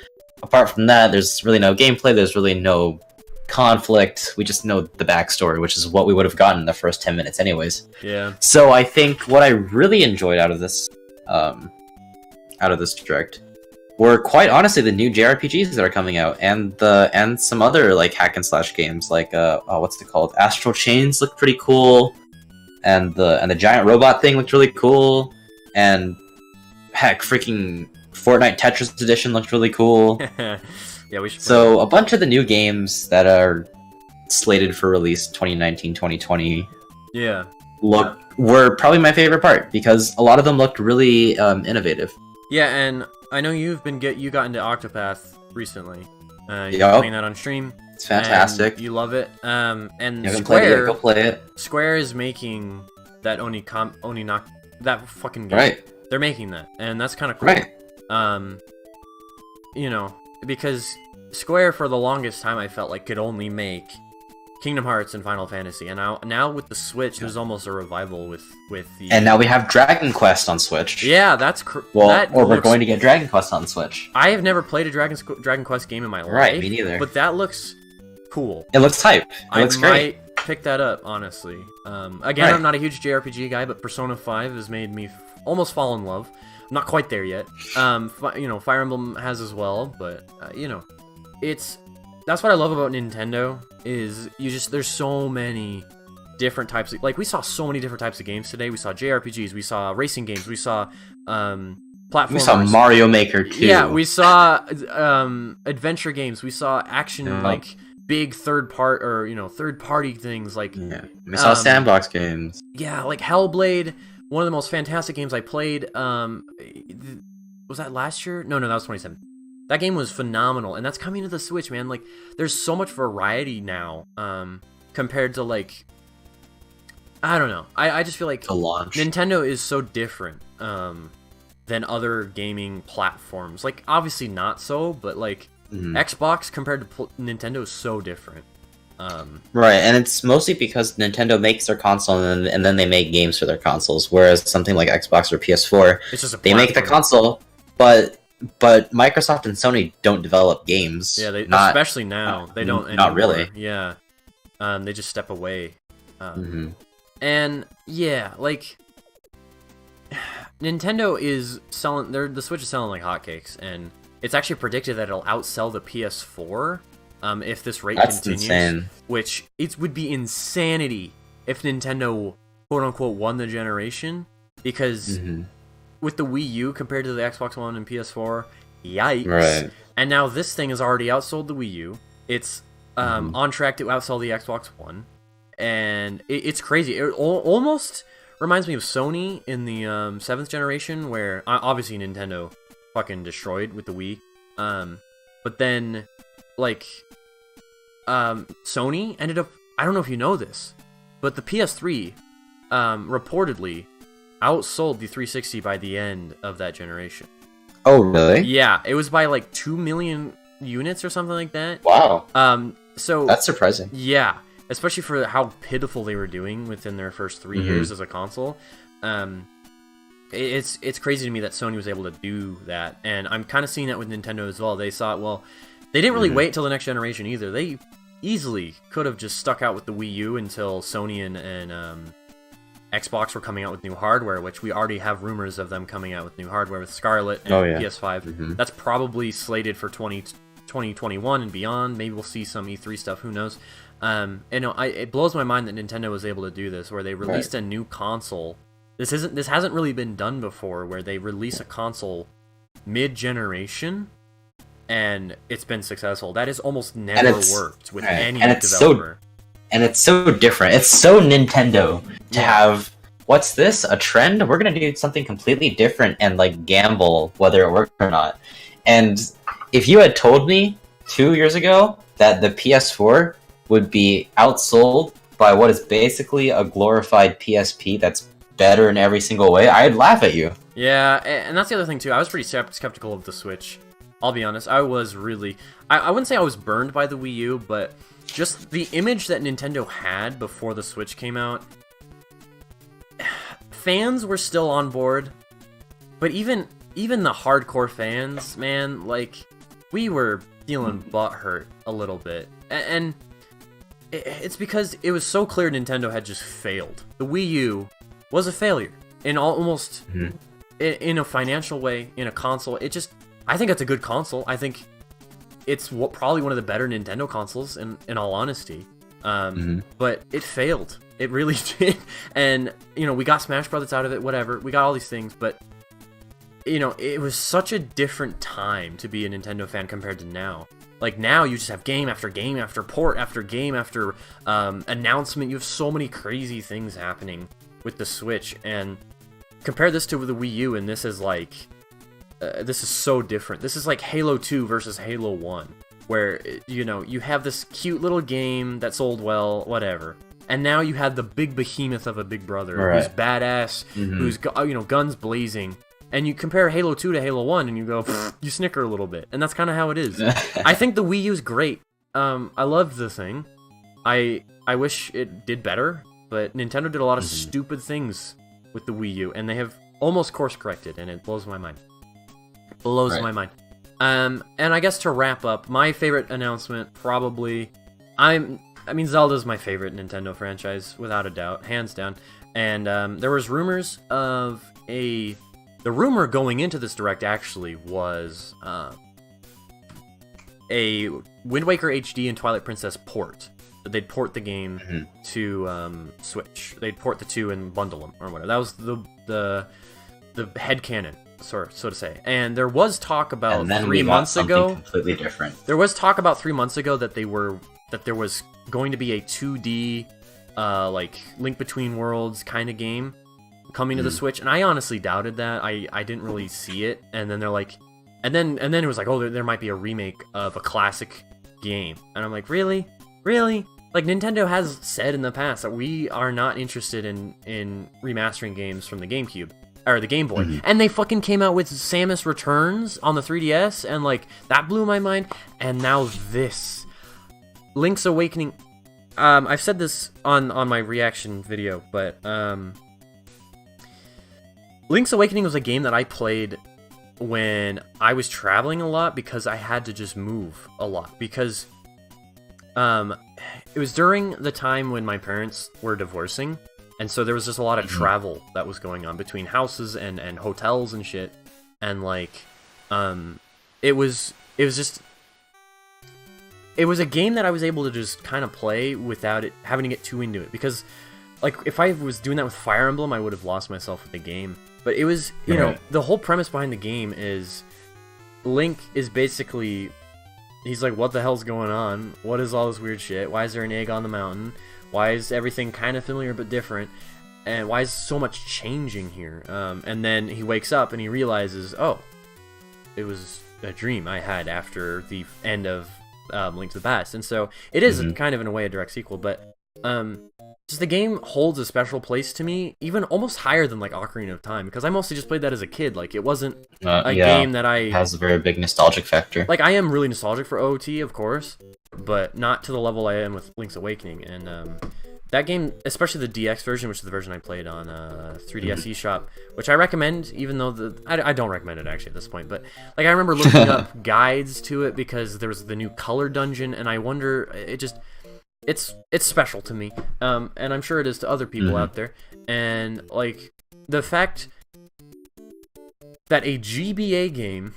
apart from that, there's really no gameplay, there's really no conflict, we just know the backstory, which is what we would have gotten in the first 10 minutes anyways.
Yeah.
So I think what I really enjoyed out of this Direct were quite honestly the new JRPGs that are coming out, and some other like hack and slash games like what's it called? Astral Chains looked pretty cool, and the giant robot thing looked really cool, and heck, freaking Fortnite Tetris Edition looked really cool.
Yeah, we should.
So a bunch of the new games that are slated for release 2019-2020 were probably my favorite part, because a lot of them looked really innovative.
Yeah, and I know you got into Octopath recently. You're playing that on stream.
It's fantastic.
And you love it. And
You haven't played it yet, go play it.
Square is making that that fucking game.
Right.
They're making that, and that's kind of cool.
Right.
You know, because Square for the longest time I felt like could only make Kingdom Hearts and Final Fantasy, and now with the Switch, there's almost a revival with the.
And now we have Dragon Quest on Switch.
Yeah, that's
we're going to get Dragon Quest on Switch.
I have never played a Dragon Quest game in my life.
Right, me neither.
But that looks cool.
It looks hype. It looks great.
I might pick that up, honestly. Again,
Right.
I'm not a huge JRPG guy, but Persona 5 has made me almost fall in love. I'm not quite there yet. Fire Emblem has as well, but that's what I love about Nintendo is there's so many different types of, like, we saw so many different types of games today. We saw JRPGs, we saw racing games, we saw platformers.
We saw Mario Maker 2.
Yeah, we saw adventure games. We saw action, like big third party things like
we saw sandbox games.
Yeah, like Hellblade, one of the most fantastic games I played. Was that last year? No, that was 2017. That game was phenomenal, and that's coming to the Switch, man. Like, there's so much variety now, compared to, like, I don't know. I just feel like
The launch.
Nintendo is so different than other gaming platforms. Like, obviously not so, but, like, Xbox compared to Nintendo is so different.
Right, and it's mostly because Nintendo makes their console and then they make games for their consoles, whereas something like Xbox or PS4,
It's just a
they make the
platform.
console, but Microsoft and Sony don't develop games.
Yeah,
not,
especially now. They don't anymore.
Not really.
Yeah. They just step away. And, yeah, like, Nintendo is selling, the Switch is selling like hotcakes, and it's actually predicted that it'll outsell the PS4 if this rate
That's
continues.
insane.
Which, it would be insanity if Nintendo, quote-unquote, won the generation, because with the Wii U compared to the Xbox One and PS4, yikes.
Right.
And now this thing has already outsold the Wii U. It's on track to outsell the Xbox One. And it's crazy. It almost reminds me of Sony in the 7th generation, where obviously Nintendo fucking destroyed with the Wii. But then, like, Sony ended up, I don't know if you know this, but the PS3 reportedly outsold the 360 by the end of that generation.
Oh, really?
Yeah, it was by like 2 million units or something like that.
Wow.
So
That's surprising.
Yeah, especially for how pitiful they were doing within their first 3 years as a console. It's crazy to me that Sony was able to do that, and I'm kind of seeing that with Nintendo as well. They thought, well, they didn't really wait till the next generation either. They easily could have just stuck out with the Wii U until Sony and Xbox were coming out with new hardware, which we already have rumors of them coming out with new hardware with Scarlet and PS5. That's probably slated for 2021 and beyond. Maybe we'll see some E3 stuff. Who knows? It blows my mind that Nintendo was able to do this, where they released a new console. This hasn't really been done before, where they release a console mid-generation, and it's been successful. That has almost never worked with any developer.
And it's so different. It's so Nintendo to have, what's this? A trend? We're going to do something completely different and, like, gamble whether it works or not. And if you had told me 2 years ago that the PS4 would be outsold by what is basically a glorified PSP that's better in every single way, I'd laugh at you.
Yeah, and that's the other thing, too. I was pretty skeptical of the Switch. I'll be honest. I was really... I wouldn't say I was burned by the Wii U, but just the image that Nintendo had before the Switch came out, fans were still on board, but even the hardcore fans, man, like, we were feeling butthurt a little bit. And it's because it was so clear Nintendo had just failed. The Wii U was a failure in almost in a financial way, in a console. I think it's a good console. I think it's probably one of the better Nintendo consoles, in all honesty. But it failed. It really did. And, we got Smash Brothers out of it, whatever. We got all these things, but, it was such a different time to be a Nintendo fan compared to now. Like, now you just have game after game after port after game after announcement. You have so many crazy things happening with the Switch. And compare this to the Wii U, and this is like... this is so different. This is like Halo 2 versus Halo 1. where, you know, you have this cute little game that sold well, whatever. And now you have the big behemoth of a Big Brother who's badass, who's, you know, guns blazing. And you compare Halo 2 to Halo 1 and you go, you snicker a little bit. And that's kind of how it is. I think the Wii U's great. I love the thing. I wish it did better, but Nintendo did a lot of stupid things with the Wii U, and they have almost course corrected, and it blows my mind. Blows my mind. And I guess to wrap up, my favorite announcement probably, I mean, Zelda's my favorite Nintendo franchise, without a doubt, hands down. And there was rumors of the rumor going into this Direct actually was a Wind Waker HD and Twilight Princess port. They'd port the game to Switch. They'd port the two and bundle them or whatever. That was the headcanon, so to say. And there was talk about 3 months ago.
Completely different.
There was talk about 3 months ago that there was going to be a 2D like Link Between Worlds kind of game coming to the Switch, and I honestly doubted that. I didn't really see it, and then they're like, and then it was like, oh, there might be a remake of a classic game, and I'm like, really? Like, Nintendo has said in the past that we are not interested in remastering games from the GameCube or the Game Boy, and they fucking came out with Samus Returns on the 3DS, and like that blew my mind. And now this Link's Awakening. I've said this on my reaction video, but Link's Awakening was a game that I played when I was traveling a lot because I had to just move a lot because it was during the time when my parents were divorcing, and so there was just a lot of travel that was going on between houses and hotels and shit, and like it was a game that I was able to just kind of play without it having to get too into it, because like if I was doing that with Fire Emblem, I would have lost myself with the game. But it was, you know, the whole premise behind the game is Link is basically, he's like, what the hell's going on? What is all this weird shit? Why is there an egg on the mountain? Why is everything kind of familiar but different? And why is so much changing here? And then he wakes up and he realizes, oh, it was a dream I had after the end of Link to the Past. And so it is kind of in a way a direct sequel, but just the game holds a special place to me, even almost higher than like Ocarina of Time, because I mostly just played that as a kid. Like, it wasn't a game that
it has a very big nostalgic factor.
Like, I am really nostalgic for OOT, of course, but not to the level I am with Link's Awakening. And that game, especially the DX version, which is the version I played on 3DS eShop, which I recommend, even though I don't recommend it actually at this point, but like I remember looking up guides to it because there was the new color dungeon, and I wonder, it's special to me, and I'm sure it is to other people out there. And like the fact that a GBA game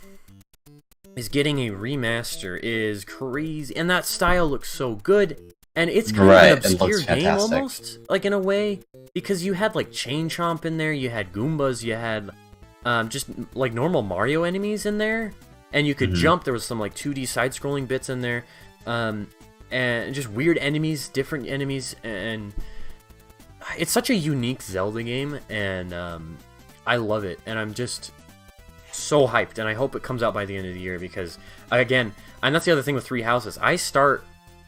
is getting a remaster is crazy, and that style looks so good, and it's kind of an obscure game almost, like in a way, because you had like Chain Chomp in there, you had Goombas, you had just like normal Mario enemies in there, and you could jump. There was some like 2D side-scrolling bits in there, and just weird enemies, different enemies, and it's such a unique Zelda game, and I love it, and I'm just so hyped, and I hope it comes out by the end of the year, because again, and that's the other thing with Three Houses, I start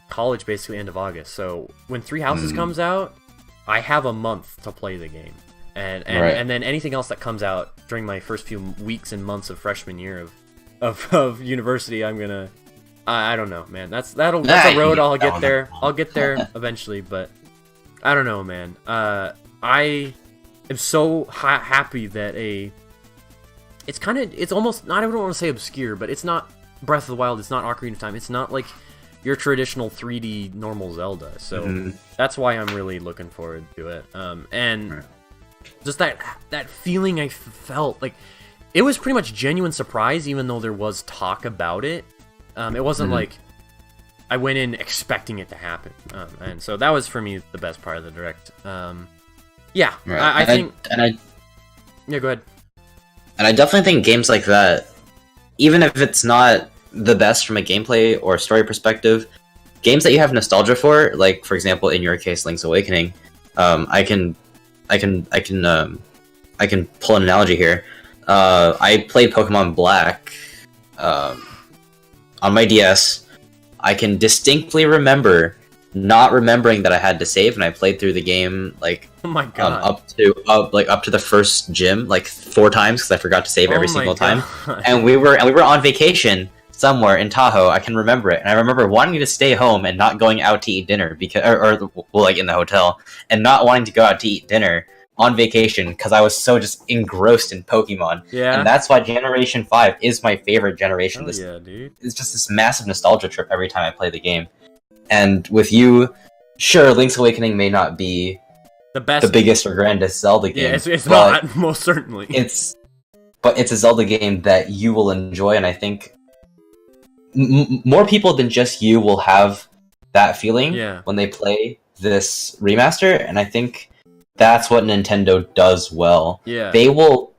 college basically end of August, so when Three Houses comes out, I have a month to play the game, and then anything else that comes out during my first few weeks and months of freshman year of university, I'm gonna, I don't know, man. That's a road I'll get there. I'll get there eventually, but I don't know, man. I am so happy that it's almost not, I don't want to say obscure, but it's not Breath of the Wild. It's not Ocarina of Time. It's not like your traditional 3D normal Zelda. So that's why I'm really looking forward to it. And just that feeling I felt, like it was pretty much genuine surprise, even though there was talk about it. It wasn't like I went in expecting it to happen, and so that was for me the best part of the Direct. Yeah, I think. Yeah, go ahead.
And I definitely think games like that, even if it's not the best from a gameplay or story perspective, games that you have nostalgia for, like for example, in your case, Link's Awakening, I can pull an analogy here. I played Pokemon Black on my DS I can distinctly remember not remembering that I had to save, and I played through the game like
Oh my god.
up to the first gym like 4 times because I forgot to save every single time. And we were on vacation somewhere in Tahoe. I can remember it, and I remember wanting to stay home and not going out to eat dinner because, or like in the hotel, and not wanting to go out to eat dinner on vacation because I was so just engrossed in Pokemon.
Yeah.
And that's why Generation 5 is my favorite generation.
Oh, yeah, dude.
It's just this massive nostalgia trip every time I play the game. And with you, sure, Link's Awakening may not be the biggest or grandest Zelda game.
Yeah, it's not, most certainly.
But it's a Zelda game that you will enjoy, and I think more people than just you will have that feeling when they play this remaster, and I think that's what Nintendo does well.
Yeah.
They will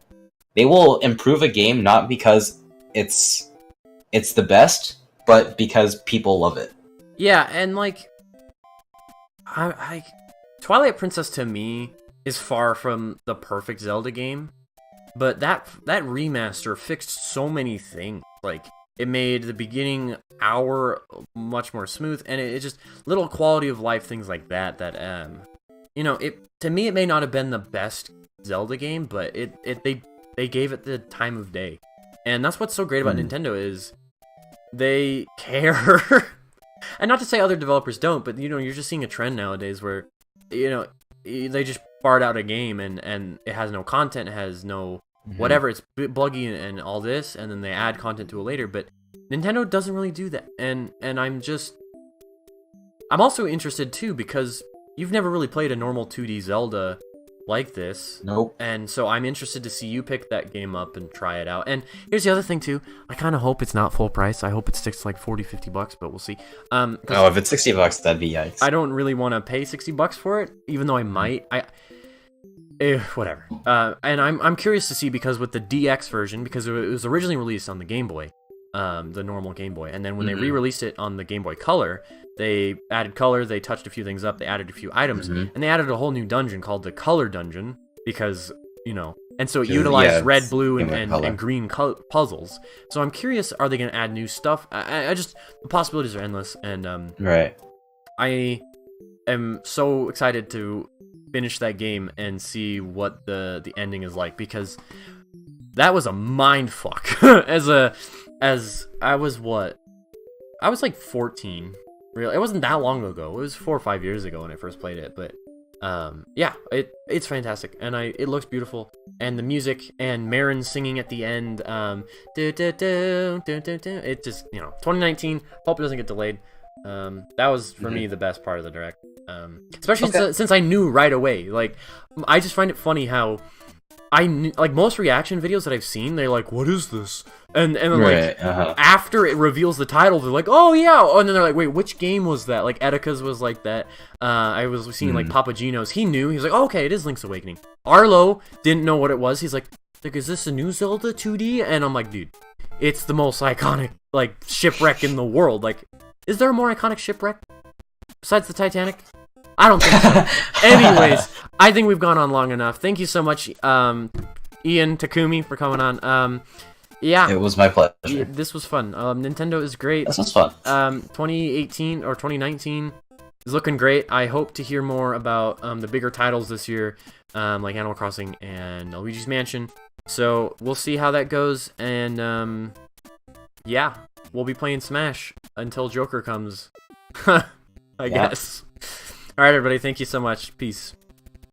improve a game not because it's the best, but because people love it.
Yeah, and like I Twilight Princess to me is far from the perfect Zelda game, but that remaster fixed so many things. Like, it made the beginning hour much more smooth, and it just little quality of life things like that you know, to me it may not have been the best Zelda game, but they gave it the time of day. And that's what's so great about Nintendo is they care. And not to say other developers don't, but you know, you're just seeing a trend nowadays where, you know, they just fart out a game and it has no content, it has no whatever, it's buggy and all this, and then they add content to it later. But Nintendo doesn't really do that. And I'm also interested too, because you've never really played a normal 2D Zelda like this.
Nope.
And so I'm interested to see you pick that game up and try it out. And here's the other thing too. I kind of hope it's not full price. I hope it sticks to like $40-50, but we'll see.
If it's $60, that'd be yikes.
I don't really want to pay $60 for it, even though I might. Whatever. And I'm curious to see, because with the DX version, because it was originally released on the Game Boy, the normal Game Boy, and then when they re-released it on the Game Boy Color, they added color, they touched a few things up, they added a few items, and they added a whole new dungeon called the Color Dungeon, because, you know, and so it utilized red, blue, and green puzzles. So I'm curious, are they going to add new stuff? I just, the possibilities are endless, and
right. I
am so excited to finish that game and see what the ending is like, because that was a mind fuck. as I was like 14. Really, it wasn't that long ago. It was 4 or 5 years ago when I first played it. But yeah, it's fantastic, and it looks beautiful, and the music and Marin singing at the end, it just, you know, 2019. Hope it doesn't get delayed. That was for me the best part of the direct, especially since I knew right away. Like, I just find it funny how I knew, like, most reaction videos that I've seen, they're like, "What is this?" And then like after it reveals the title, they're like, "Oh yeah," and then they're like, "Wait, which game was that?" Like Etika's was like that. I was seeing like Papagino's. He knew. He was like, "Oh, okay, it is Link's Awakening." Arlo didn't know what it was. He's like, "Is this a new Zelda 2D?" And I'm like, "Dude, it's the most iconic like shipwreck in the world. Like, is there a more iconic shipwreck besides the Titanic? I don't think so." Anyways, I think we've gone on long enough. Thank you so much, Ian Takumi, for coming on. Yeah,
it was my pleasure.
This was fun. Nintendo is great.
This was fun.
2018 or 2019 is looking great. I hope to hear more about the bigger titles this year, like Animal Crossing and Luigi's Mansion. So we'll see how that goes. And yeah, we'll be playing Smash until Joker comes. I guess. All right, everybody. Thank you so much. Peace.